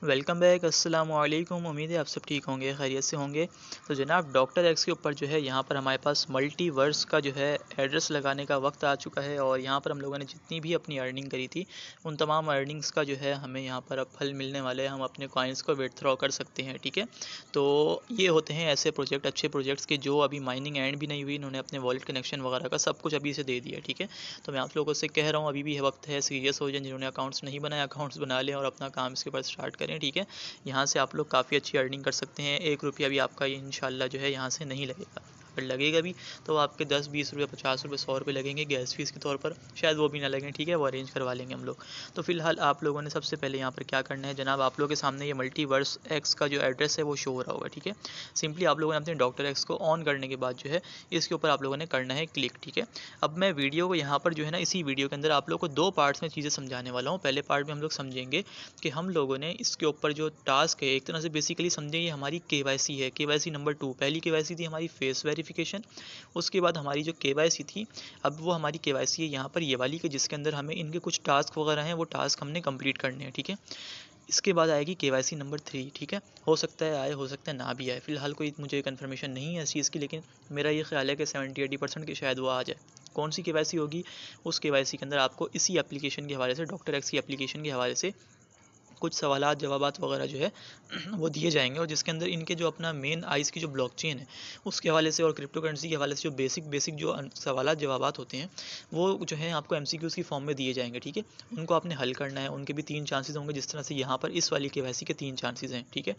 Welcome back. अस्सलाम वालेकुम। उम्मीद है आप सब ठीक होंगे, खैरियत से होंगे। तो जनाब डॉक्टर एक्स के ऊपर जो है यहाँ पर हमारे पास मल्टीवर्स का जो है एड्रेस लगाने का वक्त आ चुका है और यहाँ पर हम लोगों ने जितनी भी अपनी अर्निंग करी थी उन तमाम अर्निंग्स का जो है हमें यहाँ पर अब फल मिलने वाले हैं। हम अपने कॉइन्स को विथड्रॉ कर सकते हैं, ठीक है। तो ये होते हैं ऐसे प्रोजेक्ट, अच्छे प्रोजेक्ट्स के जो अभी माइनिंग एंड भी नहीं हुई, इन्होंने अपने वॉलेट कनेक्शन वगैरह का सब कुछ अभी से दे दिया, ठीक है। तो मैं आप लोगों से कह रहा हूँ अभी भी वक्त है, सीरियस हो जाए। जिन्होंने अकाउंट्स नहीं बनाए अकाउंट्स बना लें और अपना काम इसके ऊपर स्टार्ट करें, ठीक है। यहाँ से आप लोग काफ़ी अच्छी अर्निंग कर सकते हैं। 1 रुपया भी आपका इंशाल्लाह जो है यहाँ से नहीं लगेगा। अगर लगेगा भी तो आपके 10-20 रुपये 50 रुपये 100 रुपये लगेंगे गैस फीस के तौर पर, शायद वो भी ना लगें, ठीक है। वो अरेंज करवा लेंगे हम लोग। तो फिलहाल आप लोगों ने सबसे पहले यहाँ पर क्या करना है जनाब, आप लोगों के सामने ये मल्टीवर्स एक्स का जो एड्रेस है वो शो हो रहा होगा, ठीक है। सिंपली आप लोगों ने अपने डॉक्टर एक्स को ऑन करने के बाद जो है इसके ऊपर आप लोगों ने करना है क्लिक, ठीक है। अब मैं वीडियो को यहाँ पर जो है ना, इसी वीडियो के अंदर आप लोग को 2 पार्ट्स में चीज़ें समझाने वाला हूँ। पहले पार्ट में हम लोग समझेंगे कि हम लोगों ने इसके ऊपर जो टास्क है, एक तरह से बेसिकली समझें ये हमारी केवाईसी है। केवाईसी नंबर 2, पहली केवाईसी थी हमारी फेस वेरिफिकेशन। उसके बाद हमारी जो केवाईसी थी, अब वो हमारी केवाईसी है यहाँ पर ये वाली के, जिसके अंदर हमें इनके कुछ टास्क वगैरह हैं, वो टास्क हमने कंप्लीट करने हैं, ठीक है। इसके बाद आएगी केवाईसी नंबर 3, ठीक है। हो सकता है आए, हो सकता है ना भी आए, फिलहाल कोई मुझे कन्फर्मेशन नहीं है इस चीज़ की, लेकिन मेरा ये ख्याल है कि 70-80% की शायद वो आ जाए। कौन सी केवाईसी होगी? उस केवाईसी के अंदर आपको इसी एप्लीकेशन के हवाले से, डॉक्टर एक्स की एप्लीकेशन के हवाले से कुछ सवालात जवाबात वगैरह जो है वो दिए जाएंगे, और जिसके अंदर इनके जो अपना मेन आइस की जो ब्लॉकचेन है उसके हवाले से और क्रिप्टो करेंसी के हवाले से जो बेसिक जो सवालात जवाबात होते हैं वो जो है आपको एमसीक्यूज़ की फॉर्म में दिए जाएंगे, ठीक है। उनको आपने हल करना है। उनके भी 3 चांसेस होंगे, जिस तरह से यहाँ पर इस वाली केवाईसी के 3 चांसेस हैं, ठीक है।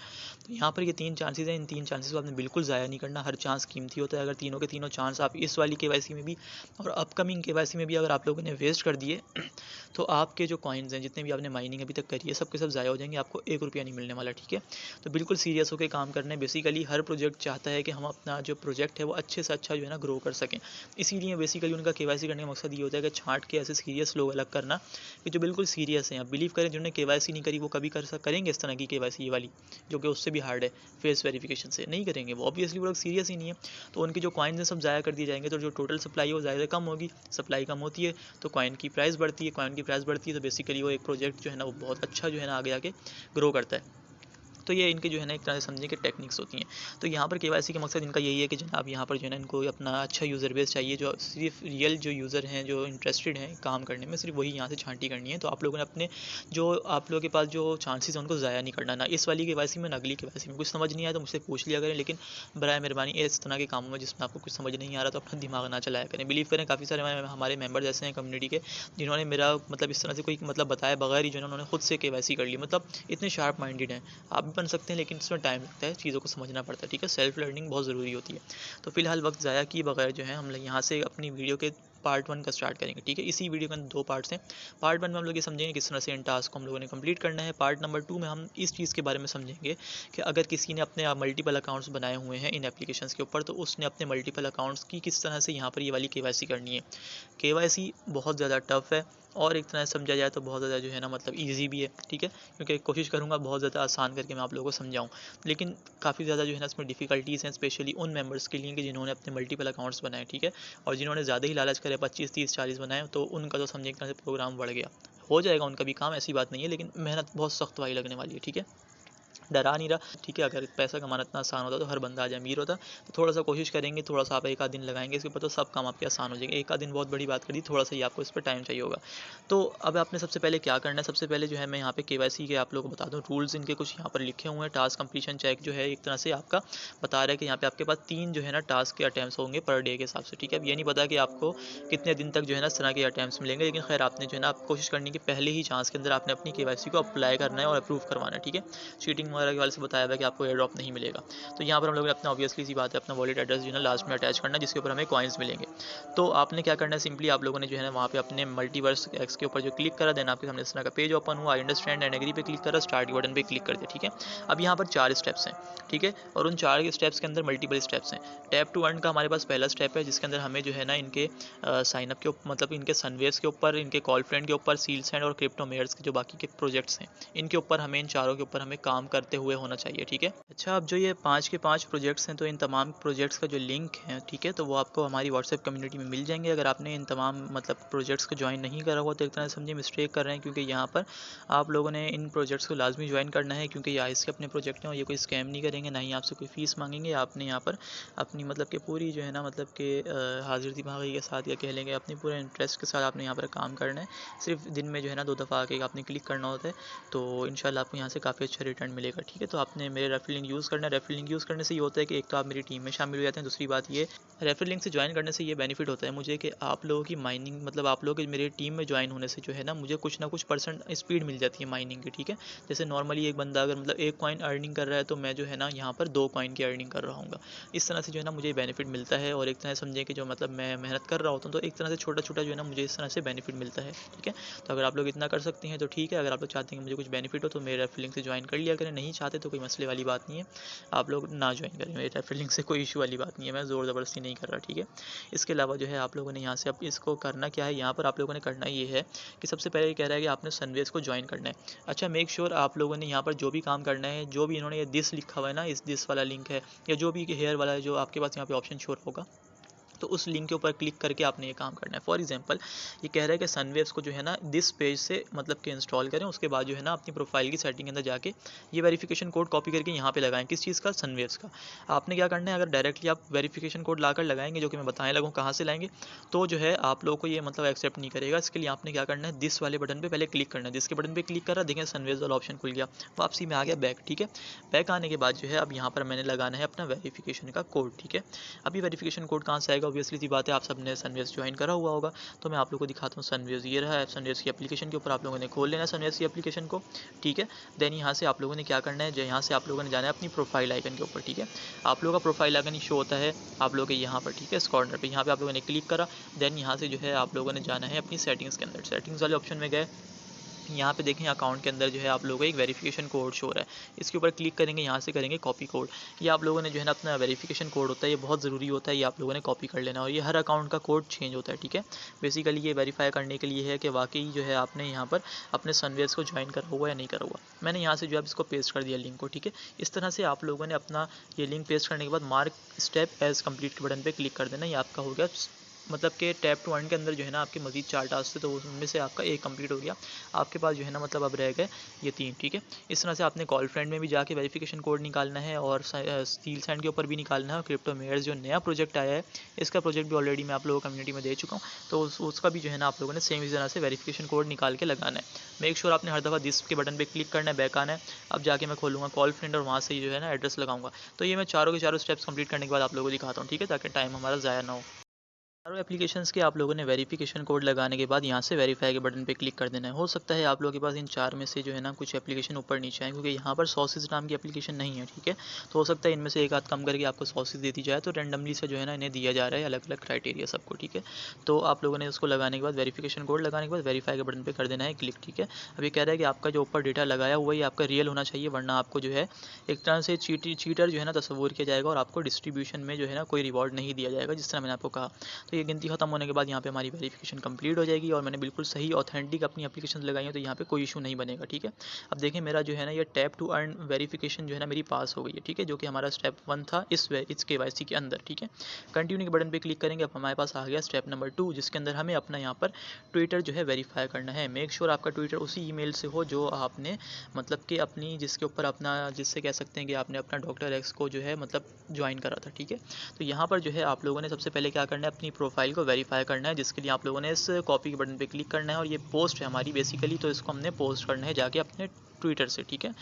तो यहाँ पर ये 3 चांसेस हैं, इन 3 चांसेस को आपने बिल्कुल ज़ाया नहीं करना। हर चांस कीमती होता है। अगर तीनों के तीनों चांस आप इस वाली केवाईसी में भी और अपकमिंग केवाईसी में भी अगर आप लोगों ने वेस्ट कर दिए तो आपके जो कॉइन्स हैं, जितने भी आपने माइनिंग अभी तक करी है, सब के सब ज़ाया हो जाएंगे। आपको 1 रुपया नहीं मिलने वाला, ठीक है। तो बिल्कुल सीरियस होकर काम करना है। बेसिकली हर प्रोजेक्ट चाहता है कि हम अपना जो प्रोजेक्ट है वो अच्छे से अच्छा जो है ना ग्रो कर सकें। इसीलिए बेसिकली उनका केवाईसी करने का मकसद ये होता है कि छांट के ऐसे सीरियस लोग अलग करना कि जो बिल्कुल सीरियस हैं। आप बिलीव करें, जिन्होंने केवाईसी नहीं करी वो कभी करेंगे इस तरह की केवाईसी ये वाली, जो कि उससे भी हार्ड है, फेस वेरिफिकेशन से नहीं करेंगे वो। ऑब्वियसली वो लोग सीरियस ही नहीं है। तो उनके जो कॉइन्स हैं सब ज़ाया कर दिए जाएंगे। तो जो टोटल सप्लाई है वो ज़्यादा कम होगी, सप्लाई कम होती है तो कॉइन की प्राइस बढ़ती है। कॉइन की प्राइस बढ़ती है तो बेसिकली वो एक प्रोजेक्ट जो है ना वो बहुत अच्छा जो है ना आगे आके ग्रो करता है। तो ये इनके जो है ना एक तरह से समझिए कि टेक्निक्स होती हैं। तो यहाँ पर केवाईसी का मकसद इनका यही है कि जनाब यहाँ पर जो है ना इनको अपना अच्छा यूज़र बेस चाहिए, जो सिर्फ रियल जो यूज़र हैं, जो इंटरेस्टेड हैं काम करने में, सिर्फ वही यहाँ से छांटी करनी है। तो आप लोगों ने अपने जो आप लोगों के पास जो चांसेस हैं उनको ज़ाया नहीं करना, ना इस वाली केवाईसी में ना अगली केवाईसी में। कुछ समझ नहीं आया तो मुझसे पूछ लिया करें, लेकिन बराए मेहरबानी इस तरह के कामों में जिसमें आपको कुछ समझ नहीं आ रहा तो अपना दिमाग ना चलाया करें। बिलीव करें, काफ़ी सारे हमारे मेंबर्स ऐसे हैं कम्युनिटी के जिन्होंने मेरा मतलब इस तरह से कोई मतलब बताए बगैर ही जो है उन्होंने खुद से केवाईसी कर ली। मतलब इतने शार्प माइंडेड हैं। आप भी बन सकते हैं, लेकिन इसमें टाइम लगता है, चीज़ों को समझना पड़ता है, ठीक है। सेल्फ लर्निंग बहुत ज़रूरी होती है। तो फिलहाल वक्त ज़ाया किए बगैर जो है हम लोग यहाँ से अपनी वीडियो के पार्ट 1 का स्टार्ट करेंगे, ठीक है। इसी वीडियो के अंदर 2 पार्ट्स हैं। पार्ट 1 में हम लोग ये समझेंगे किस तरह से इन टास्क को हम लोगों ने कंप्लीट करना है। पार्ट नंबर 2 में हम इस चीज़ के बारे में समझेंगे कि अगर किसी ने अपने मल्टीपल अकाउंट्स बनाए हुए हैं इन एप्लीकेशंस के ऊपर, तो उसने अपने मल्टीपल अकाउंट्स की किस तरह से यहाँ पर ये वाली केवाईसी करनी है। केवाईसी बहुत ज़्यादा टफ है और एक तरह से समझा जाए तो बहुत ज़्यादा जो है ना मतलब ईजी भी है, ठीक है। क्योंकि कोशिश करूँगा बहुत ज़्यादा आसान करके मैं आप लोगों को समझाऊँ, लेकिन काफ़ी ज़्यादा जो है ना इसमें डिफ़िकल्टीज़ हैं, स्पेशली उन मेंबर्स के लिए कि जिन्होंने अपने मल्टीपल अकाउंट्स बनाए, ठीक है। और जिन्होंने ज़्यादा ही लालच करे 25-30-40 बनाए, तो उनका तो समझिए एक तरह से प्रोग्राम बढ़ गया। हो जाएगा उनका भी काम, ऐसी बात नहीं है, लेकिन मेहनत बहुत सख्त वाली लगने वाली है, ठीक है। डरा नहीं रहा, ठीक है। अगर पैसा कमाना इतना आसान होता तो हर बंदा आज अमीर होता। तो थोड़ा सा कोशिश करेंगे, थोड़ा सा आप 1 आध दिन लगाएंगे इसके ऊपर तो सब काम आपके आसान हो जाएंगे। 1 आध दिन बहुत बड़ी बात कर दी, थोड़ा सा ही आपको इस पर टाइम चाहिए होगा। तो अब आपने सबसे पहले क्या करना है, सबसे पहले जो है मैं यहाँ पे केवाईसी के आप लोगों को बता दूँ रूल्स इनके कुछ यहाँ पर लिखे हुए हैं। टास्क कंप्लीशन चेक जो है एक तरह से आपका बता रहा है कि यहाँ पे आपके पास 3 जो है ना टास्क के अटैम्प्ट्स होंगे पर डे के हिसाब से, ठीक है। अब ये नहीं पता कि आपको कितने दिन तक जो है ना इस तरह के अटैम्प्ट्स मिलेंगे, लेकिन खैर आपने जो है ना आप कोशिश करनी कि पहले ही चांस के अंदर आपने अपनी केवाईसी को अप्लाई करना है और अप्रूव करवाना है, ठीक है। चीटिंग वगैरह के वाले से बताया हुआ है कि आपको एयर ड्रॉप नहीं मिलेगा। तो यहाँ पर हम लोग ने अपना ऑब्वियसली सी बात है अपना वॉलेट एड्रेस जो है ना लास्ट में अटैच करना है, जिसके ऊपर हमें कॉइन्स मिलेंगे। तो आपने क्या करना है, सिंपली आप लोगों ने जो है ना वहाँ पे अपने मल्टीवर्स एक्स के ऊपर जो क्लिक करा, देन आपके सामने इस तरह का पेज ओपन हुआ। आई अंडरस्टैंड एंड एग्री पे क्लिक करा, स्टार्ट बटन पे क्लिक कर दिया, ठीक है। अब यहाँ पर 4 स्टेप्स हैं, ठीक है। और उन 4 स्टेप्स के अंदर मल्टीपल स्टेप्स हैं। टैप टू अर्न का हमारे पास पहला स्टेप है, जिसके अंदर हमें जो है ना इनके साइनअप के मतलब इनके सनवेव्स के ऊपर, इनके कॉल फ्रेंड के ऊपर, सील सेंड और क्रिप्टो मेयर्स के जो बाकी के प्रोजेक्ट्स हैं इनके ऊपर हमें, इन चारों के ऊपर हमें काम कर करते हुए होना चाहिए, ठीक है। अच्छा, अब जो ये 5 के 5 प्रोजेक्ट्स हैं, तो इन तमाम प्रोजेक्ट्स का जो लिंक है, ठीक है, तो वो आपको हमारी व्हाट्सएप कम्युनिटी में मिल जाएंगे। अगर आपने इन तमाम मतलब प्रोजेक्ट्स को ज्वाइन नहीं करा हुआ तो एक तरह से समझिए मिस्टेक कर रहे हैं, क्योंकि यहाँ पर आप लोगों ने इन प्रोजेक्ट्स को लाजमी ज्वाइन करना है, क्योंकि ये आइस के अपने प्रोजेक्ट हैं और ये कोई स्कैम नहीं करेंगे, ना ही आपसे कोई फ़ीस मांगेंगे। आपने यहाँ पर अपनी मतलब कि पूरी जो है ना मतलब कि हाजिर दिमागी के साथ, या कह लेंगे अपने पूरे इंटरेस्ट के साथ आपने यहाँ पर काम करना है। सिर्फ दिन में जो है ना 2 दफ़ा आके आपने क्लिक करना होता है, तो इंशाल्लाह आपको यहाँ से काफ़ी अच्छा रिटर्न मिलेगा, ठीक है। तो आपने मेरे रेफरल लिंक यूज़ करना है। रेफरल लिंक यूज़ करने से ये होता है कि एक तो आप मेरी टीम में शामिल हो जाते हैं, दूसरी बात ये रेफरल लिंक से ज्वाइन करने से ये बेनिफिट होता है मुझे कि आप लोगों की माइनिंग मतलब आप लोगों के मेरी टीम में ज्वाइन होने से जो है ना मुझे कुछ ना कुछ परसेंट स्पीड मिल जाती है माइनिंग की, ठीक है। जैसे नॉर्मली एक बंदा अगर मतलब 1 कॉइन अर्निंग कर रहा है, तो मैं जो है ना यहाँ पर 2 कॉइन की अर्निंग कर रहा हूँ। इस तरह से जो है ना मुझे बेनिफिट मिलता है, और एक तरह से समझे कि जो मतलब मैं मेहनत कर रहा होता हूँ, तो एक तरह से छोटा-छोटा जो है ना मुझे इस तरह से बेनिफिट मिलता है, ठीक है। तो अगर आप लोग इतना कर सकते हैं तो ठीक है, अगर आप लोग चाहते हैं कि मुझे कुछ बेनिफिट हो तो मेरे रेफरल लिंक से ज्वाइन कर लिया करें, नहीं चाहते तो कोई मसले वाली बात नहीं है, आप लोग ना ज्वाइन करें। मेरे रेफरल लिंक से कोई इशू वाली बात नहीं है, मैं ज़ोर ज़बरदस्ती नहीं कर रहा, ठीक है। इसके अलावा जो है आप लोगों ने यहाँ से अब इसको करना क्या है, यहाँ पर आप लोगों ने करना ये है कि सबसे पहले ये कह रहा है कि आपने सनवेज को ज्वाइन करना है। अच्छा, मेक श्योर आप लोगों ने यहाँ पर जो भी काम करना है, जो भी इन्होंने ये दिस लिखा हुआ है ना, इस दिस वाला लिंक है, या जो भी हेयर वाला जो आपके पास यहाँ पे ऑप्शन शो होगा, तो उस लिंक के ऊपर क्लिक करके आपने ये काम करना है। फॉर एग्जांपल ये कह रहा है कि सनवेव्स को जो है ना दिस पेज से मतलब कि इंस्टॉल करें, उसके बाद जो है ना अपनी प्रोफाइल की सेटिंग के अंदर जाके ये वेरिफिकेशन कोड कॉपी करके यहाँ पे लगाएं। किस चीज़ का? सनवेव्स का। आपने क्या करना है, अगर डायरेक्टली आप वेरिफिकेशन कोड लाकर लगाएंगे, जो कि मैं बताने लगूँ कहाँ से लाएंगे, तो जो है आप लोगों को ये मतलब एक्सेप्ट नहीं करेगा। इसके लिए आपने क्या करना है, दिस वाले बटन पर पहले क्लिक करना है। दिस के बटन पर क्लिक करा, देखें सनवेव्स वाला ऑप्शन खुल गया, वापसी में आ गया बैक, ठीक है। बैक आने के बाद जो है अब यहाँ पर मैंने लगाना है अपना वेरिफिकेशन का कोड, ठीक है। अभी वेरिफिकेशन कोड कहाँ से आएगा, ऑब्वियसली सी बात है, आप सबने सनवेव्स ज्वाइन करा हुआ होगा, तो मैं आप लोगों को दिखाता हूँ। सनवेव्स ये रहा है, सनवेव्स की एप्लीकेशन के ऊपर आप लोगों ने खोल लेना है सनवेव्स की एप्लीकेशन को, ठीक है। देन यहाँ से आप लोगों ने क्या करना है, जो यहाँ से आप लोगों ने जाना है अपनी प्रोफाइल आइकन के ऊपर, ठीक है। आप लोगों का प्रोफाइल आइकन शो होता है आप लोगों के यहाँ पर, ठीक है, इस कॉर्नर पे, यहाँ पे आप लोगों ने क्लिक करा। देन यहाँ से जो है आप लोगों ने जाना है अपनी सेटिंग्स के अंदर, सेटिंग्स वाले ऑप्शन में गए। यहाँ पे देखें अकाउंट के अंदर जो है आप लोगों को एक वेरिफिकेशन कोड शो हो रहा है, इसके ऊपर क्लिक करेंगे, यहाँ से करेंगे कॉपी कोड। ये आप लोगों ने जो है ना अपना वेरिफिकेशन कोड होता है, ये बहुत ज़रूरी होता है, ये आप लोगों ने कॉपी कर लेना, और ये हर अकाउंट का कोड चेंज होता है, ठीक है। बेसिकली ये वेरीफाई करने के लिए है कि वाकई जो है आपने यहाँ पर अपने सनवेव्स को ज्वाइन करा हुआ या नहीं करा हुआ। मैंने यहाँ से जो है इसको पेस्ट कर दिया लिंक को, ठीक है। इस तरह से आप लोगों ने अपना ये लिंक पेस्ट करने के बाद मार्क स्टेप एज कम्प्लीट के बटन पर क्लिक कर देना, ये आपका हो गया मतलब कि टैप टू अर्न के अंदर जो है ना आपके मजीद 4 टास्क थे, तो उनमें से आपका एक कंप्लीट हो गया। आपके पास जो है ना मतलब अब रह गए ये 3, ठीक है। इस तरह से आपने कॉल फ्रेंड में भी जाके वेरिफिकेशन कोड निकालना है, और स्टील सैंड के ऊपर भी निकालना है, और क्रिप्टो मेयर्स जो नया प्रोजेक्ट आया है इसका प्रोजेक्ट भी ऑलरेडी मैं आप लोगों को कम्युनिटी में दे चुका हूँ, तो उसका भी जो है ना आप लोगों ने सेम इस तरह से वेरिफिकेशन कोड निकाल के लगाना है। मेक श्योर आपने हर दफ़ा दिस के बटन पर क्लिक करना है, बैक आना है। अब जाके मैं खोलूँगा कॉल फ्रेंड और वहाँ से जो है ना एड्रेस लगाऊंगा। तो ये मैं चारों के चारों स्टेप्स कंप्लीट करने के बाद आप लोगों को दिखाता हूँ, ठीक है, ताकि टाइम हमारा ज़ाया ना हो। चारों एप्लीकेशंस के आप लोगों ने वेरिफिकेशन कोड लगाने के बाद यहाँ से वेरीफाई के बटन पे क्लिक कर देना है। हो सकता है आप लोगों के पास इन 4 में से जो है ना कुछ एप्लीकेशन ऊपर नीचे आए, क्योंकि यहाँ पर सॉसेज नाम की एप्लीकेशन नहीं है, ठीक है। तो हो सकता है इनमें से एक आध कम करके आपको सॉसेज दे दी जाए, तो रेंडमली से जो है ना इन्हें दिया जा रहा है अलग अलग क्राइटेरिया सबको, ठीक है। तो आप लोगों ने उसको लगाने के बाद वेरिफिकेशन कोड लगाने के बाद वेरीफाई के बटन पर कर देना है क्लिक, ठीक है। अभी कह रहा है कि आपका जो ऊपर डेटा लगाया हुआ है आपका रियल होना चाहिए, वरना आपको जो है एक तरह से चीटर जो है ना तस्वूर किया जाएगा, और आपको डिस्ट्रीब्यूशन में जो है ना कोई रिवॉर्ड नहीं दिया जाएगा, जिस तरह मैंने आपको कहा। तो ये गिनती खत्म होने के बाद यहाँ पे हमारी वेरिफिकेशन कंप्लीट हो जाएगी, और मैंने बिल्कुल सही ऑथेंटिक अपनी एप्लीकेशन लगाई है, तो यहाँ पे कोई इशू नहीं बनेगा, ठीक है। अब देखें मेरा जो है ना ये टैप टू अर्न वेरिफिकेशन जो है ना मेरी पास हो गई है, ठीक है, जो कि हमारा स्टेप 1 था इस KYC के अंदर, ठीक है। कंटिन्यू के बटन पे क्लिक करेंगे, अब हमारे पास आ गया स्टेप नंबर 2, जिसके अंदर हमें अपना यहाँ पर ट्विटर जो है वेरीफाई करना है। मेक श्योर आपका ट्विटर उसी ईमेल से हो जो आपने मतलब कि अपनी जिसके ऊपर अपना जिससे कह सकते हैं कि आपने अपना डॉक्टर एक्स को जो है मतलब ज्वाइन करा था, ठीक है। तो यहाँ पर जो है आप लोगों ने सबसे पहले क्या करना है, अपनी प्रोफाइल को वेरीफाई करना है, जिसके लिए आप लोगों ने इस कॉपी के बटन पे क्लिक करना है, और ये पोस्ट है हमारी बेसिकली, तो इसको हमने पोस्ट करना है जाके अपने ट्विटर से, ठीक है,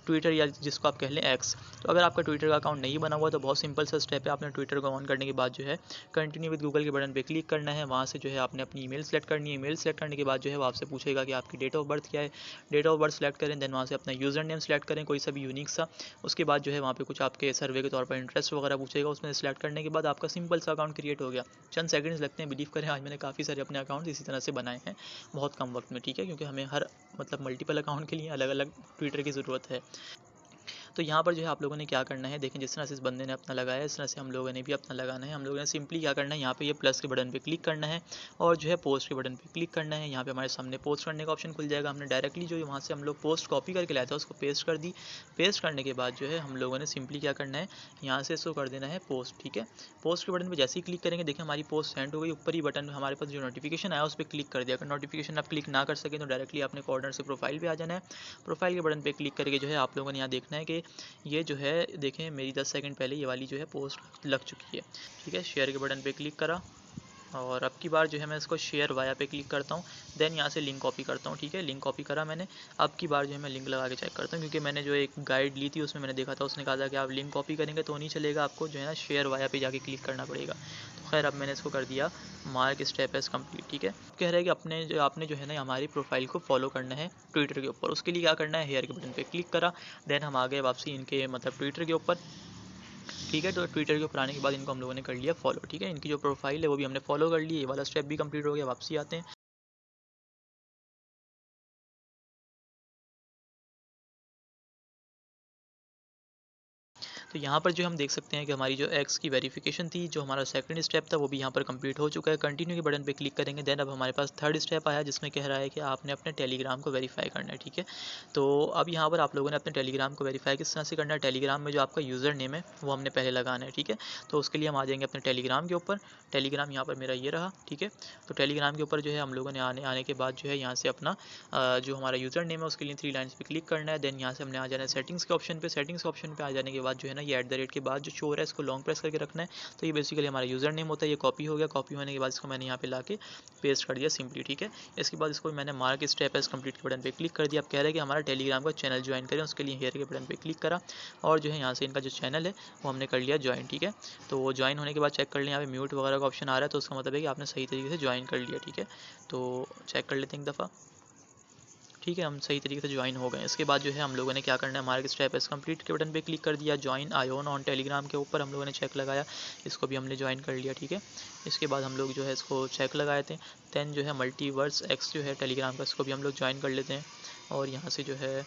ट्विटर या जिसको आप कह लें एक्स। तो अगर आपका ट्विटर का अकाउंट नहीं बना हुआ तो बहुत सिंपल सा स्टेप है, आपने ट्विटर को ऑन करने के बाद जो है कंटिन्यू विद गूगल के बटन पे क्लिक करना है, वहाँ से जो है आपने अपनी ईमेल सेलेक्ट करनी है। ईमेल सेलेक्ट करने के बाद जो है वो आपसे पूछेगा कि आपकी डेट ऑफ बर्थ क्या है, डेट ऑफ बर्थ सेलेक्ट करें, देन वहाँ से अपना यूज़र नेम सेलेक्ट करें कोई सा भी यूनिक सा। उसके बाद जो है वहाँ पे कुछ आपके सर्वे के तौर पर इंटरेस्ट वगैरह पूछेगा, उसमें सेलेक्ट करने के बाद आपका सिंपल सा अकाउंट क्रिएट हो गया। चंद सेकंड्स लगते हैं, बिलीव करें आज मैंने काफ़ी सारे अपने अकाउंट इसी तरह से बनाए हैं बहुत कम वक्त में, ठीक है, क्योंकि हमें हर मतलब मल्टीपल अकाउंट के लिए अलग अलग ट्विटर की ज़रूरत है। तो यहाँ पर जो है आप लोगों ने क्या करना है, देखें जिस तरह से इस बंदे ने अपना लगाया इस तरह से हम लोगों ने भी अपना लगाना है। हम लोगों ने सिंपली क्या करना है, यहाँ पे ये प्लस के बटन पे क्लिक करना है और जो है पोस्ट के बटन पे क्लिक करना है। यहाँ पे हमारे सामने पोस्ट करने का ऑप्शन खुल जाएगा। हमने डायरेक्टली जो वहाँ से हम लोग पोस्ट कॉपी करके लाया था उसको पेस्ट कर दी। पेस्ट करने के बाद जो है हम लोगों ने सिंपली क्या करना है, यहाँ से इसको कर देना है पोस्ट। ठीक है, पोस्ट के बटन पर जैसे ही क्लिक करेंगे देखिए हमारी पोस्ट सेंड हो गई। ऊपर ही बटन हमारे पास जो नोटिफिकेशन आया उस पर क्लिक कर दिया। अगर नोटिफिकेशन आप क्लिक ना कर सकें तो डायरेक्टली आपने कॉर्नर से प्रोफाइल पे आ जाना है। प्रोफाइल के बटन पे क्लिक करके जो है आप लोगों ने यहाँ देखना है कि ये जो है देखें मेरी 10 सेकंड पहले ये वाली जो है पोस्ट लग चुकी है। ठीक है, शेयर के बटन पे क्लिक करा और अब की बार जो है मैं इसको शेयर वाया पे क्लिक करता हूँ। देन यहाँ से लिंक कॉपी करता हूँ। ठीक है, लिंक कॉपी करा मैंने। अब की बार जो है मैं लिंक लगा के चेक करता हूँ, क्योंकि मैंने जो एक गाइड ली थी उसमें मैंने देखा था, उसने कहा था कि आप लिंक कॉपी करेंगे तो नहीं चलेगा, आपको जो है ना शेयर वाया पे जाके क्लिक करना पड़ेगा। तो खैर अब मैंने इसको कर दिया मार्क स्टेप एज कम्प्लीट। ठीक है, कह रहा है कि आपने जो है ना हमारी प्रोफाइल को फॉलो करना है ट्विटर के ऊपर। उसके लिए क्या करना है, हेयर के बटन पे क्लिक करा। देन हम आ गए वापसी इनके मतलब ट्विटर के ऊपर। ठीक है, तो ट्विटर के ऊपर आने के बाद इनको हम लोगों ने कर लिया फॉलो। ठीक है, इनकी जो प्रोफाइल है वो भी हमने फॉलो कर ली। ये वाला स्टेप भी कंप्लीट हो गया। वापसी आते हैं। तो यहाँ पर जो हम देख सकते हैं कि हमारी जो एक्स की वेरिफिकेशन थी, जो हमारा सेकंड स्टेप था वो भी यहाँ पर कंप्लीट हो चुका है। कंटिन्यू के बटन पे क्लिक करेंगे। देन अब हमारे पास थर्ड स्टेप आया जिसमें कह रहा है कि आपने अपने टेलीग्राम को वेरीफाई करना है। ठीक है, तो अब यहाँ पर आप लोगों ने अपने टेलीग्राम को वेरीफाई किस तरह से करना है, टेलीग्राम में जो आपका यूज़र नेम है वो हमने पहले लगाना है। ठीक है, तो उसके लिए हम आ जाएंगे अपने टेलीग्राम के ऊपर। टेलीग्राम यहाँ पर मेरा ये रहा। ठीक है, तो टेलीग्राम के ऊपर जो है हम लोगों ने आने के बाद जो है यहाँ से अपना जो हमारा यूज़र नेम है उसके लिए 3 लाइन्स पे क्लिक करना है। देन यहाँ से हमने आ जाना है सेटिंग्स के ऑप्शन पे। सेटिंग्स के ऑप्शन पे आ जाने के बाद जो है ना ये @ के बाद जो शो हो रहा है इसको लॉन्ग प्रेस करके रखना है। तो ये बेसिकली हमारा यूज़र नेम होता है। ये कॉपी हो गया। कॉपी होने के बाद इसको मैंने यहाँ पे लाके पेस्ट कर दिया सिंपली। ठीक है, इसके बाद इसको मैंने मार्क स्टेप एज कंप्लीट के बटन पे क्लिक कर दिया। अब कह रहा है कि हमारा टेलीग्राम का चैनल ज्वाइन करें। उसके लिए हेयर के बटन पे क्लिक करा और जो है यहाँ से इनका जो चैनल है वो हमने कर लिया ज्वाइन। ठीक है, तो वो ज्वाइन होने के बाद चेक कर लें, यहाँ पे म्यूट वगैरह का ऑप्शन आ रहा है तो उसका मतलब है कि आपने सही तरीके से ज्वाइन कर लिया। ठीक है, तो चेक कर लेते हैं एक दफ़ा। ठीक है, हम सही तरीके से ज्वाइन हो गए। इसके बाद जो है हम लोगों ने क्या करना है, मार्क स्टेप एज कंप्लीट के बटन पे क्लिक कर दिया। ज्वाइन आयोन ऑन टेलीग्राम के ऊपर हम लोगों ने चेक लगाया, इसको भी हमने ज्वाइन कर लिया। ठीक है, इसके बाद हम लोग जो है इसको चेक लगाए थे। देन जो है मल्टीवर्स एक्स जो है टेलीग्राम का, इसको भी हम लोग ज्वाइन कर लेते हैं और यहाँ से जो है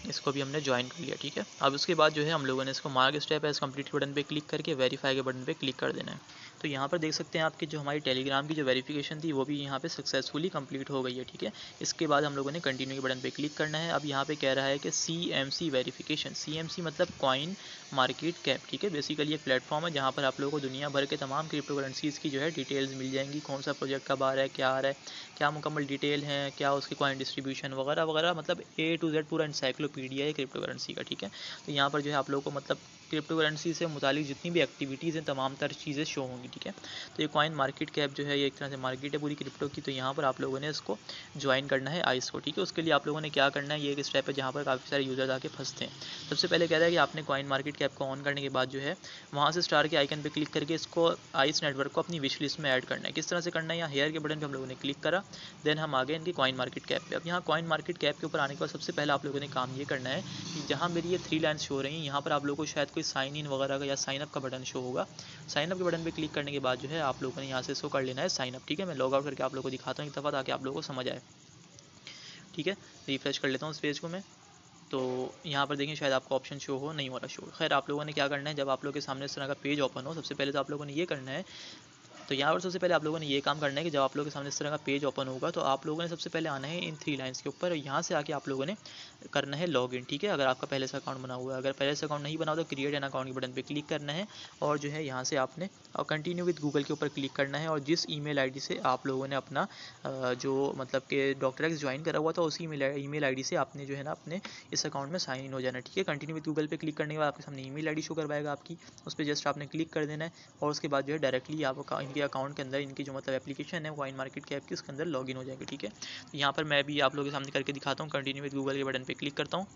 इसको भी हमने ज्वाइन कर लिया। ठीक है, अब उसके बाद जो है हम लोगों ने इसको मार्क स्टेप एज कंप्लीट के बटन पे क्लिक करके वेरीफाई के बटन पे क्लिक कर देना है। तो यहाँ पर देख सकते हैं आपकी जो हमारी टेलीग्राम की जो वेरिफिकेशन थी वो भी यहाँ पे सक्सेसफुली कंप्लीट हो गई है। ठीक है, इसके बाद हम लोगों ने कंटिन्यू के बटन पे क्लिक करना है। अब यहाँ पे कह रहा है कि CMC वेरिफिकेशन। CMC मतलब कॉइन मार्केट कैप। ठीक है, बेसिकली एक प्लेटफॉर्म है जहाँ पर आप लोगों को दुनिया भर के तमाम क्रिप्टो करेंसीज़ की जो है डिटेल्स मिल जाएंगी। कौन सा प्रोजेक्ट कब आ रहा है, क्या आ रहा है, क्या मुकम्मल डिटेल है, क्या उसकी कॉइन डिस्ट्रीब्यूशन वगैरह वगैरह, मतलब A to Z पूरा इंसाइक्लोपीडिया है क्रिप्टो करेंसी का। ठीक है, तो यहाँ पर जो है आप लोगों को मतलब क्रिप्टो करेंसी से मुतालिक जितनी भी एक्टिविटीज़ हैं तमाम तर चीज़ें शो होंगी। ठीक है, तो ये कॉइन मार्केट कैप जो है ये एक तरह से मार्केट है पूरी क्रिप्टो की। तो यहाँ पर आप लोगों ने इसको ज्वाइन करना है आइस को। ठीक है, उसके लिए आप लोगों ने क्या करना है, ये एक स्टेप है जहाँ पर काफ़ी सारे यूज़र्स आके फंसते हैं। सबसे पहले कह रहा है कि आपने कॉइन मार्केट कैप को ऑन करने के बाद जो है वहाँ से स्टार के आइकन पर क्लिक करके इसको आइस नेटवर्क को अपनी विश लिस्ट में ऐड करना है। किस तरह से करना है, यहाँ हेयर के बटन पर हम लोगों ने क्लिक करा। देन हम आ गए इनकी कॉइन मार्केट कैप पे। अब यहाँ कॉइन मार्केट कैप के ऊपर आने के बाद सबसे पहले आप लोगों ने काम ये करना है कि जहाँ मेरी ये 3 लाइन्स शो हो रही हैं यहाँ पर आप लोगों को शायद कोई साइन इन वगैरह का या साइन अप का बटन शो होगा। साइन अप के बटन पे क्लिक करने के बाद जो है आप लोगों ने यहाँ से इसको कर लेना है साइन अप। ठीक है, मैं लॉग आउट करके आप लोगों को दिखाता हूँ एक दफ़ा ताकि आप लोगों को समझ आए। ठीक है, रिफ्रेश कर लेता हूँ इस पेज को मैं। तो यहाँ पर देखिए शायद आपको ऑप्शन शो हो, नहीं हो रहा शो। खैर आप लोगों ने क्या करना है, जब आप लोगों के सामने इस तरह का पेज ओपन हो सबसे पहले तो आप लोगों ने ये करना है, तो यहाँ पर सबसे पहले आप लोगों ने ये काम करना है कि जब आप लोगों के सामने इस तरह का पेज ओपन होगा तो आप लोगों ने सबसे पहले आना है इन 3 लाइन्स के ऊपर। यहाँ से आके आप लोगों ने करना है लॉगिन। ठीक है, अगर आपका पहले से अकाउंट बना हुआ है, अगर पहले से अकाउंट नहीं बना हो तो क्रिएट एन अकाउंट के बटन पे क्लिक करना है और जो है यहाँ से आपने कंटिन्यू विद गूगल के ऊपर क्लिक करना है और जिस ईमेल आईडी से आप लोगों ने अपना जो मतलब कि डॉक्टर एक्स ज्वाइन करा हुआ था उसी ईमेल आईडी से आपने जो है ना अपने इस अकाउंट में साइन इन हो जाना है। ठीक है, कंटिन्यू विद गूगल पे क्लिक करने के बाद आपके सामने ईमेल आईडी शो करवाएगा आपकी, उस पर जस्ट आपने क्लिक कर देना है और उसके बाद जो है डायरेक्टली आप इनके अकाउंट के अंदर की जो मतलब एप्लीकेशन है कॉइन मार्केट कैप की उसके अंदर लॉगिन हो जाएंगे। ठीक है, तो यहाँ पर मैं भी आप लोगों के सामने करके दिखाता हूँ। कंटिन्यू विद गूगल के बटन पे क्लिक करता हूँ।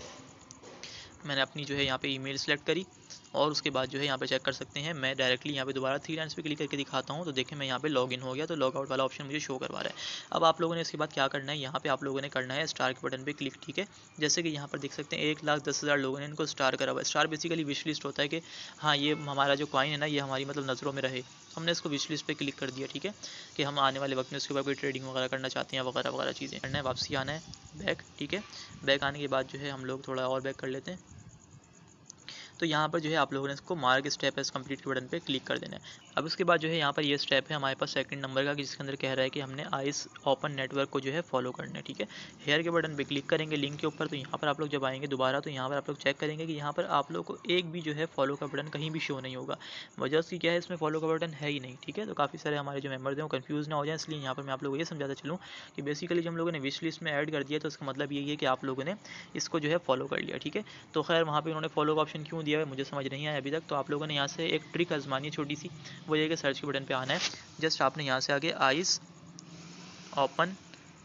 मैंने अपनी जो है यहाँ पे ईमेल सेलेक्ट करी और उसके बाद जो है यहाँ पे चेक कर सकते हैं, मैं डायरेक्टली यहाँ पे दोबारा 3 लाइन्स पे क्लिक करके दिखाता हूँ, तो देखें मैं यहाँ पे लॉगिन हो गया, तो लॉग आउट वाला ऑप्शन मुझे शो करवा रहा है। अब आप लोगों ने इसके बाद क्या करना है, यहाँ पे आप लोगों ने करना है स्टार के बटन पे क्लिक, ठीक है। जैसे कि यहाँ पर देख सकते हैं 1,10,000 लोगों ने इनको स्टार करा हुआ है। स्टार बेसिकली विश लिस्ट होता है कि हाँ ये हमारा जो कॉइन है ना, ये हमारी मतलब नज़रों में रहे, हमने इसको विश लिस्ट पे क्लिक कर दिया, ठीक है, कि हम आने वाले वक्त में इसके ऊपर कोई ट्रेडिंग वगैरह करना चाहते हैं, वगैरह वगैरह चीज़ें करना है। वापसी आना है बैक, ठीक है। बैक आने के बाद जो है हम लोग थोड़ा और बैक कर लेते हैं। तो यहाँ पर जो है आप लोगों ने इसको मार्क स्टेप एज कंप्लीट के बटन पे क्लिक कर देना है। अब उसके बाद जो है यहाँ पर ये स्टेप है हमारे पास सेकंड नंबर का, जिसके अंदर कह रहा है कि हमने आइस ओपन नेटवर्क को जो है फॉलो करना है, ठीक है। हेयर के बटन पे क्लिक करेंगे लिंक के ऊपर, तो यहाँ पर आप लोग जब आएंगे दोबारा, तो यहाँ पर आप लोग चेक करेंगे कि यहाँ पर आप लोग को एक भी जो है फॉलो का बटन कहीं भी शो नहीं होगा। वजह उसकी क्या है, इसमें फॉलो का बटन है ही नहीं, ठीक है। तो काफ़ी सारे हमारे जो मेम्बर्स हैं वो कंफ्यूज ना हो जाए, इसलिए यहाँ पर मैं आप लोगों को ये समझाता चलूँ कि बेसिकली जो हम लोगों ने विश लिस्ट में ऐड कर दिया, तो इसका मतलब यही है कि आप लोगों ने इसको जो है फॉलो कर लिया, ठीक है। तो खैर वहाँ पे उन्होंने फॉलो का ऑप्शन क्यों दिया है मुझे समझ नहीं आया अभी तक। तो आप लोगों ने यहाँ से एक ट्रिक आजमानी है छोटी सी, वो ये कि सर्च के बटन पे आना है, जस्ट आपने यहाँ से आगे आइस ओपन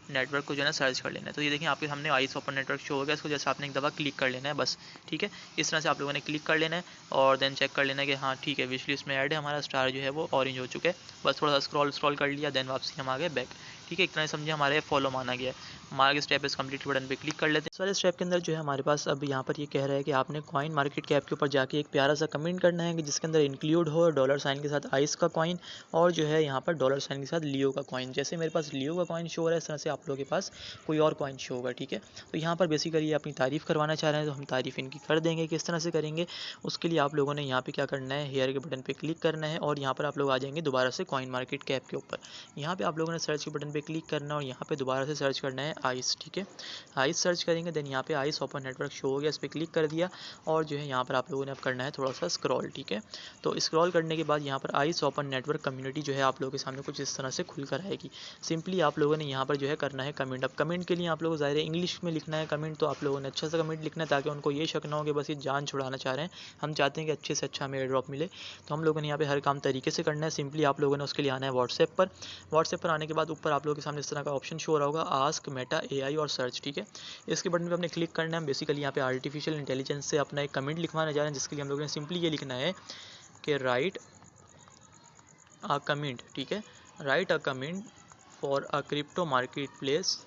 नेटवर्क को जो है ना सर्च कर लेना है। तो ये देखिए आपके सामने आइस ओपन नेटवर्क शो हो गया, इसको जैसे आपने एक दफ़ा क्लिक कर लेना है बस, ठीक है। इस तरह से आप लोगों ने क्लिक कर लेना है और देन चेक कर लेना है कि हाँ ठीक है विश लिस्ट में ऐड है, हमारा स्टार जो है वो ऑरेंज हो चुका है। बस थोड़ा सा स्क्रॉल कर लिया, देन वापसी हम आ गए बैक, ठीक है। एक तरह से समझे हमारे फॉलो माना गया है। मार्क स्टेप इस कंप्लीट बटन पे क्लिक कर लेते हैं। इस वाले स्टेप के अंदर जो है हमारे पास अब यहाँ पर ये कह रहा है कि आपने कॉइन मार्केट कैप के ऊपर जाके एक प्यारा सा कमेंट करना है कि जिसके अंदर इंक्लूड हो डॉलर साइन के साथ आइस का कॉइन और जो है यहाँ पर डॉलर साइन के साथ लियो का कॉइन। जैसे मेरे पास लियो का कॉइन शो हो रहा है, इस तरह से आप लोगों के पास कोई और कॉइन शो होगा, ठीक है। तो यहाँ पर बेसिकली अपनी तारीफ़ करवाना चाह रहे हैं, तो हम तारीफ़ इनकी कर देंगे। किस तरह से करेंगे, उसके लिए आप लोगों ने यहाँ पे क्या करना है, हेयर के बटन पे क्लिक करना है और यहाँ पर आप लोग आ जाएंगे दोबारा से कॉइन मार्केट कैप के ऊपर। यहाँ पे आप लोगों ने सर्च के बटन पे क्लिक करना है और यहाँ पे दोबारा से सर्च करना है आइस, ठीक है। आइस सर्च करेंगे, देन यहाँ पे आइस ओपन नेटवर्क शो हो गया, इस पर क्लिक कर दिया और जो है यहाँ पर आप लोगों ने अब करना है थोड़ा सा स्क्रॉल, ठीक है। तो स्क्रॉल करने के बाद यहाँ पर आइस ओपन नेटवर्क कम्युनिटी जो है आप लोगों के सामने कुछ इस तरह से खुल कर आएगी। सिंपली आप लोगों ने यहाँ पर जो है करना है कमेंट। अब कमेंट के लिए आप लोगों को ज़ाहिर है इंग्लिश में लिखना है कमेंट, तो आप लोगों ने अच्छा सा कमेंट लिखना है ताकि उनको ये शक ना हो कि बस ये जान छुड़ाना चाह रहे हैं, हम चाहते हैं कि अच्छे से अच्छा हमें एयर ड्रॉप मिले। तो हम लोगों ने यहाँ पे हर काम तरीके से करना है। सिंपली आप लोगों ने उसके लिए आना है व्हाट्सएप पर। व्हाट्सएप पर आने के बाद ऊपर आप लोगों के सामने इस तरह का ऑप्शन शो हो रहा होगा आस्क मेटा एआई और सर्च, ठीक है। इसके बटन पे अपने क्लिक करना है। बेसिकली यहाँ पे आर्टिफिशियल इंटेलिजेंस से अपना एक कमेंट लिखवाना चाह रहे हैं, जिसके लिए हम लोगों ने सिंपली ये लिखना है कि राइट अ कमेंट, ठीक है, right a comment for a crypto market place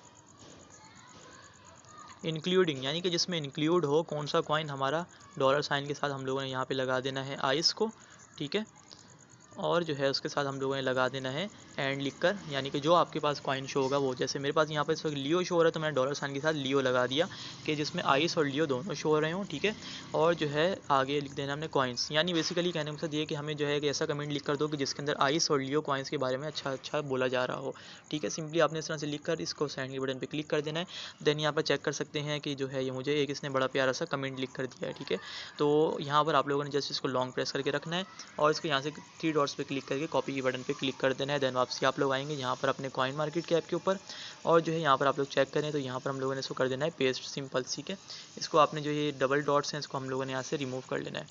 including, यानी कि जिसमें इंक्लूड हो कौन सा कॉइन हमारा डॉलर साइन के साथ हम लोगों ने यहाँ पे लगा देना है आइस को, ठीक है। और जो है उसके साथ हम लोगों ने लगा देना है एंड लिखकर, यानी कि जो आपके पास कॉइन शो होगा वो, जैसे मेरे पास यहाँ पर इस वक्त लियो शो हो रहा है तो मैंने डॉलर साइन के साथ लियो लगा दिया कि जिसमें आइस और लियो दोनों शो हो रहे हों, ठीक है। और जो है आगे लिख देना हमने कॉइन्स, यानी बेसिकली कहने का मकसद ये कि हमें जो है कि ऐसा कमेंट लिख कर दो कि जिसके अंदर आइस और लियो कॉइन्स के बारे में अच्छा बोला जा रहा हो, ठीक है। सिंपली आपने इस तरह से लिख कर इसको सेंड के बटन पर क्लिक कर देना है। देन यहाँ पर चेक कर सकते हैं कि जो है ये मुझे एक इसने बड़ा प्यारा सा कमेंट लिख कर दिया है, ठीक है। तो यहाँ पर आप लोगों ने जस्ट इसको लॉन्ग प्रेस करके रखना है और इसको यहाँ से 3 डॉट्स पे क्लिक करके कॉपी के बटन पे क्लिक कर देना है। देन वापसी आप लोग आएंगे यहाँ पर अपने कॉइन मार्केट कैप के ऊपर और जो है यहाँ पर आप लोग चेक करें तो यहाँ पर हम लोगों ने इसको कर देना है पेस्ट, सिंपल, ठीक है। इसको आपने जो ये डबल डॉट्स हैं इसको हम लोगों ने यहाँ से रिमूव कर लेना है,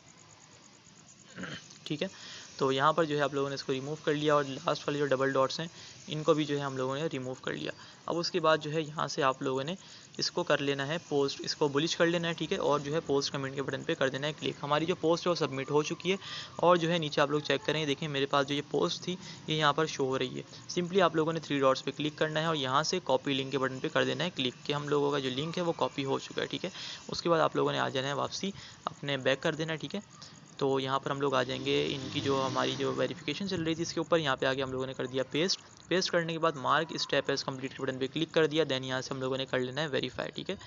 ठीक है। तो यहाँ पर जो है आप लोगों ने इसको रिमूव कर लिया और लास्ट वाले जो डबल डॉट्स हैं इनको भी जो है हम लोगों ने रिमूव कर लिया। अब उसके बाद जो है यहाँ से आप लोगों ने इसको कर लेना है पोस्ट, इसको बुलिश कर लेना है, ठीक है। और जो है पोस्ट कमेंट के बटन पे कर देना है क्लिक। हमारी जो पोस्ट है वो सबमिट हो चुकी है और जो है नीचे आप लोग चेक करें, देखिए मेरे पास जो ये पोस्ट थी ये यहाँ पर शो हो रही है। सिंपली आप लोगों ने 3 डॉट्स पे क्लिक करना है और यहाँ से कॉपी लिंक के बटन पे कर देना है क्लिक कि हम लोगों का जो लिंक है वो कॉपी हो चुका है, ठीक है। उसके बाद आप लोगों ने आ जाना है वापसी अपने बैक कर देना है, ठीक है। तो यहाँ पर हम लोग आ जाएंगे इनकी जो हमारी जो वेरिफिकेशन चल रही थी इसके ऊपर, यहाँ पे आगे हम लोगों ने कर दिया पेस्ट करने के बाद मार्क स्टेप एज कंप्लीट के बटन पे क्लिक कर दिया। देन यहाँ से हम लोगों ने कर लेना है वेरीफाई, ठीक है।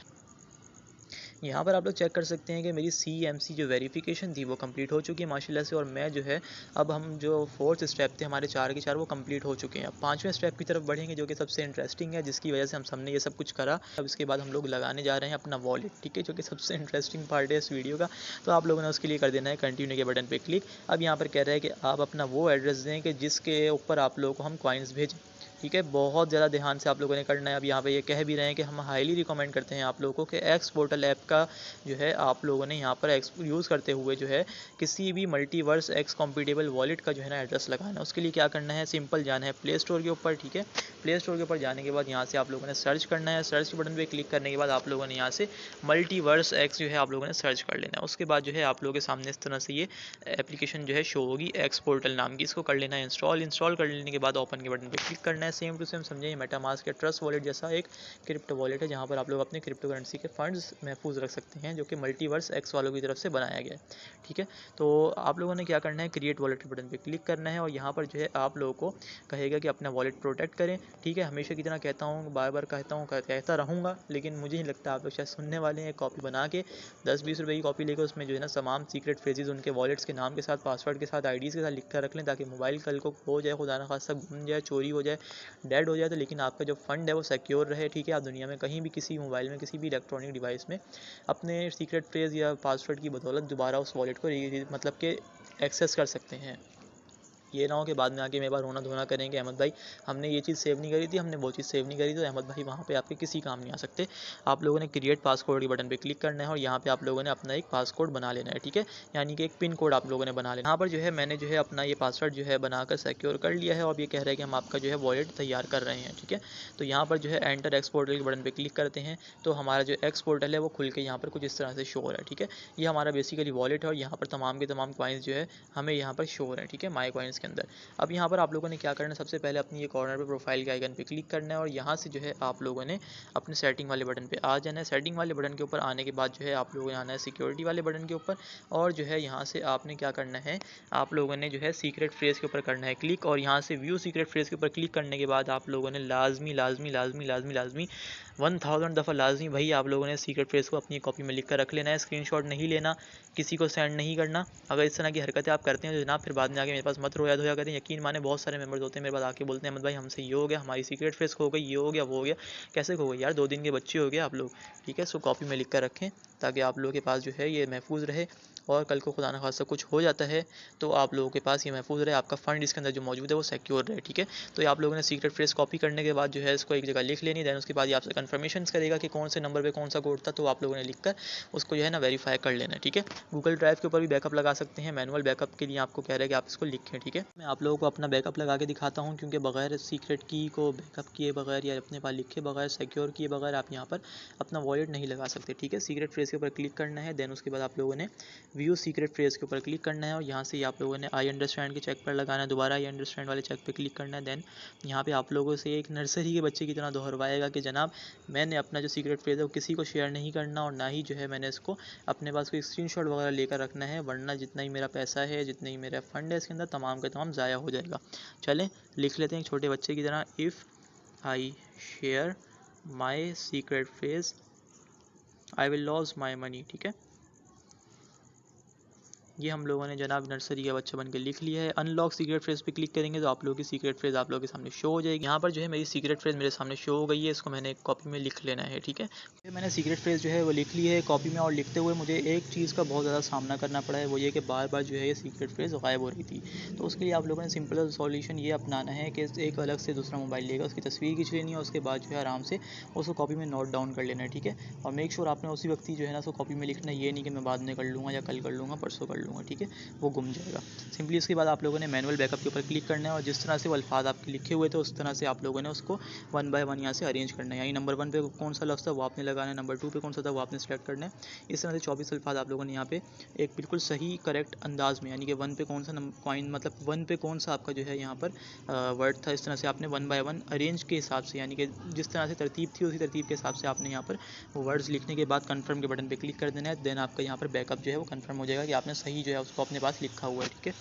यहाँ पर आप लोग चेक कर सकते हैं कि मेरी CMC जो वेरिफिकेशन थी वो कंप्लीट हो चुकी है माशाल्लाह से। और मैं जो है अब हम जो 4th स्टेप थे हमारे 4 के 4 वो कंप्लीट हो चुके हैं। अब 5वें स्टेप की तरफ बढ़ेंगे जो कि सबसे इंटरेस्टिंग है, जिसकी वजह से हम सबने ये सब कुछ करा। अब इसके बाद हम लोग लगाने जा रहे हैं अपना वॉलेट, ठीक है, जो कि सबसे इंटरेस्टिंग पार्ट है इस वीडियो का। तो आप लोगों ने उसके लिए कर देना है कंटिन्यू के बटन पर क्लिक। अब यहाँ पर कह रहा है कि आप अपना वो एड्रेस दें कि जिसके ऊपर आप लोगों को हम कॉइन्स भेजें, ठीक है, बहुत ज़्यादा ध्यान से आप लोगों ने करना है। अब यहाँ पे ये कह भी रहे हैं कि हम हाईली रिकमेंड करते हैं आप लोगों को कि एक्स पोर्टल ऐप का जो है आप लोगों ने यहाँ पर यूज़ करते हुए जो है किसी भी मल्टीवर्स एक्स कॉम्पिटेबल वॉलेट का जो है ना एड्रेस लगाना है। उसके लिए क्या करना है, सिंपल जाना है प्ले स्टोर के ऊपर। ठीक है, प्ले स्टोर के ऊपर जाने के बाद यहाँ से आप लोगों ने सर्च करना है। सर्च के बटन पर क्लिक करने के बाद आप लोगों ने यहाँ से मल्टीवर्स एक्स जो है आप लोगों ने सर्च कर लेना है। उसके बाद जो है आप लोगों के सामने इस तरह से ये एप्लीकेशन जो है शो होगी एक्स पोर्टल नाम की। इसको कर लेना है इंस्टॉल कर लेने के बाद ओपन के बटन पे क्लिक करना है। सेम टू सेम समझिए, मेटामास्क के ट्रस्ट वॉलेट जैसा एक क्रिप्टो वॉलेट है जहाँ पर आप लोग अपने क्रिप्टो करेंसी के फंड्स महफूज रख सकते हैं, जो कि मल्टीवर्स एक्स वालों की तरफ से बनाया गया है। ठीक है, तो आप लोगों ने क्या करना है, क्रिएट वॉलेट के बटन पर क्लिक करना है और यहाँ पर जो है आप लोगों को कहेगा कि अपना वॉलेट प्रोटेक्ट करें। ठीक है, हमेशा की तरह कहता हूँ, बार बार कहता रहूँगा, लेकिन मुझे नहीं लगता आप लोग शायद सुनने वाले हैं। कॉपी बना के 10-20 रुपये की कॉपी लेकर उसमें जो है ना तमाम सीक्रेट फ्रेजेस उनके वॉलेट्स के नाम के साथ, पासवर्ड के साथ, आईडीज़ के साथ लिख कर रख लें, ताकि मोबाइल कल को खो जाए, खुदा ना खास्ता गुम जाए, चोरी हो जाए, डेड हो जाए, तो लेकिन आपका जो फंड है वो सिक्योर रहे। ठीक है, आप दुनिया में कहीं भी किसी मोबाइल में किसी भी इलेक्ट्रॉनिक डिवाइस में अपने सीक्रेट फ्रेज या पासवर्ड की बदौलत दोबारा उस वॉलेट को मतलब कि एक्सेस कर सकते हैं। ये ना हो कि बाद में आके मेरे बार रोना धोना करेंगे, अहमद भाई हमने ये चीज़ सेव नहीं करी थी, हमने वो चीज़ सेव नहीं करी, तो अहमद भाई वहाँ पे आपके किसी काम नहीं आ सकते। आप लोगों ने क्रिएट पासकोड के बटन पे क्लिक करना है और यहाँ पे आप लोगों ने अपना एक पासकोड बना लेना है। ठीक है, यानी कि एक पिन कोड आप लोगों ने बना लेना। यहाँ पर जो है मैंने जो है अपना ये पासवर्ड जो है बनाकर सिक्योर कर लिया है और ये कह रहा है कि हम आपका जो है वॉलेट तैयार कर रहे हैं। ठीक है, तो यहाँ पर जो है एंटर एक्स पोर्टल के बटन पर क्लिक करते हैं तो हमारा जो एक्स पोर्टल है वो खुल के यहाँ पर कुछ इस तरह से शो हो रहा है। ठीक है, ये हमारा बेसिकली वॉलेट है और यहाँ पर तमाम के तमाम कॉइन्स जो है हमें यहाँ पर शो हो रहे हैं। ठीक है, माई कॉइन्स के अंदर। अब यहाँ पर आप लोगों ने क्या करना है, सबसे पहले अपनी ये कॉर्नर पे प्रोफाइल के आइकन पे क्लिक करना है और यहाँ से जो है आप लोगों ने अपने सेटिंग वाले बटन पे आ जाना है। सेटिंग वाले बटन के ऊपर आने के बाद जो है आप लोगों ने आना है सिक्योरिटी वाले बटन के ऊपर और जो है यहाँ से आपने क्या करना है, आप लोगों ने जो है सीक्रेट फ्रेज के ऊपर करना है क्लिक और यहाँ से व्यू सीक्रेट फ्रेज के ऊपर क्लिक करने के बाद आप लोगों ने लाजमी लाजमी लाजमी लाजमी लाजमी 1000 दफ़ा लाजमी भाई आप लोगों ने सीक्रेट फ्रेज को अपनी कॉपी में लिख कर रख लेना है। स्क्रीनशॉट नहीं लेना, किसी को सेंड नहीं करना। अगर इस तरह की हरकतें आप करते हैं तो जनाब फिर बाद में आके मेरे पास मत रोया धोया करें। यकीन माने बहुत सारे मेंबर्स होते हैं मेरे पास आके बोलते हैं अहमद भाई हमसे ये हो गया, हमारी सीक्रेट फ्रेज खो गई, ये हो गया वो हो गया। कैसे खो गई यार, 2 दिन के बच्चे हो गए आप लोग। ठीक है, सो कॉपी में लिख कर रखें ताकि आप लोगों के पास जो है ये महफूज रहे और कल को खुदा न खास्ता कुछ हो जाता है तो आप लोगों के पास ये महफूज रहे, आपका फंड इसके अंदर जो मौजूद है वो सिक्योर रहे। ठीक है, तो ये आप लोगों ने सीक्रेट फ्रेज कॉपी करने के बाद जो है इसको एक जगह लिख लेनी। देन उसके बाद ये आपसे कन्फर्मेशन करेगा कि कौन से नंबर पे कौन सा कोड था, तो आप लोगों ने लिखकर उसको जो है ना वेरीफाई कर लेना है। ठीक है, गूगल ड्राइव के ऊपर भी बैकअप लगा सकते हैं, मैनुअल बैकअप के लिए आपको कह रहा है कि आप इसको लिखें। ठीक है, मैं आप लोगों को अपना बैकअप लगा के दिखाता हूँ, क्योंकि बगैर सीक्रेट की को बैकअप किए बगैर या अपने पास लिखे बगैर, सिक्योर किए बगैर आप यहाँ पर अपना वॉलेट नहीं लगा सकते। ठीक है, सीक्रेट फ्रेज के ऊपर क्लिक करना है। देन उसके बाद आप लोगों ने व्यू सीक्रेट फ्रेज के ऊपर क्लिक करना है और यहाँ से आप लोगों ने आई अंडरस्टैंड के चेक पर लगाना है, दोबारा आई अंडरस्टैंड वाले चेक पे क्लिक करना है। देन यहाँ पे आप लोगों से एक नर्सरी के बच्चे की तरह दोहरवाएगा कि जनाब मैंने अपना जो सीक्रेट फ्रेज है वो किसी को शेयर नहीं करना और ना ही जो है मैंने इसको अपने पास कोई स्क्रीनशॉट वगैरह लेकर रखना है, वरना जितना ही मेरा पैसा है, जितने ही मेरा फंड है इसके अंदर तमाम का तमाम ज़ाया हो जाएगा। चलें लिख लेते हैं एक छोटे बच्चे की तरह, if I share my secret phrase I will loss my money. ठीक है, ये हम लोगों ने जनाब नर्सरी का बच्चा बन के लिख लिया है। अनलॉक सीक्रेट फ्रेज पे क्लिक करेंगे तो आप लोगों की सीक्रेट फ्रेज आप लोगों के सामने शो हो जाएगी। यहाँ पर जो है मेरी सीक्रेट फ्रेज मेरे सामने शो हो गई है, इसको मैंने एक कॉपी में लिख लेना है। ठीक है, मैंने सीक्रेट फ्रेज जो है वो लिख ली है कॉपी में और लिखते हुए मुझे एक चीज़ का बहुत ज़्यादा सामना करना पड़ा है, वो ये कि बार बार जो है ये सीक्रेट फ्रेज गायब हो रही थी। तो उसके लिए आप लोगों ने सिंपल सॉल्यूशन ये अपनाना है कि एक अलग से दूसरा मोबाइल लेगा, उसकी तस्वीर खींच लेनी है, उसके बाद जो है आराम से उसको कॉपी में नोट डाउन कर लेना है। ठीक है, और मेक श्योर आपने उसी वक्त ही जो है ना उसको कॉपी में लिखना है, ये नहीं कि मैं बाद में कर लूँगा या कल कर लूँगा परसों कर लूँगा। ठीक है, वो गुम जाएगा। सिंपली उसके बाद आप लोगों ने मैनुअल बैकअप के ऊपर क्लिक करना है और जिस तरह से वो अल्फाज आपके लिखे हुए थे उस तरह से आप लोगों ने उसको 1 बाय 1 यहाँ से अरेंज करना है। यानी नंबर 1 पे कौन सा लफ्ज़ था वो आपने लगाना है, नंबर 2 पे कौन सा था वो आपने सेलेक्ट करना है। इस तरह से 24 अल्फाज आप लोगों ने यहाँ पे एक बिल्कुल सही करेक्ट अंदाज में, यानी कि 1 पे कौन सा कॉइन मतलब 1 पे कौन सा आपका जो है यहाँ पर वर्ड था, इस तरह से आपने 1 बाय 1 अरेंज के हिसाब से, यानी कि जिस तरह से तरतीब थी उसी तरतीब के हिसाब से आपने यहाँ पर वो वर्ड्स लिखने के बाद कन्फर्म के बटन पर क्लिक कर देना है। देन आपका यहाँ पर बैकअप जो है वो कन्फर्म हो जाएगा कि आपने सही जो है उसको अपने पास लिखा हुआ है। ठीक है,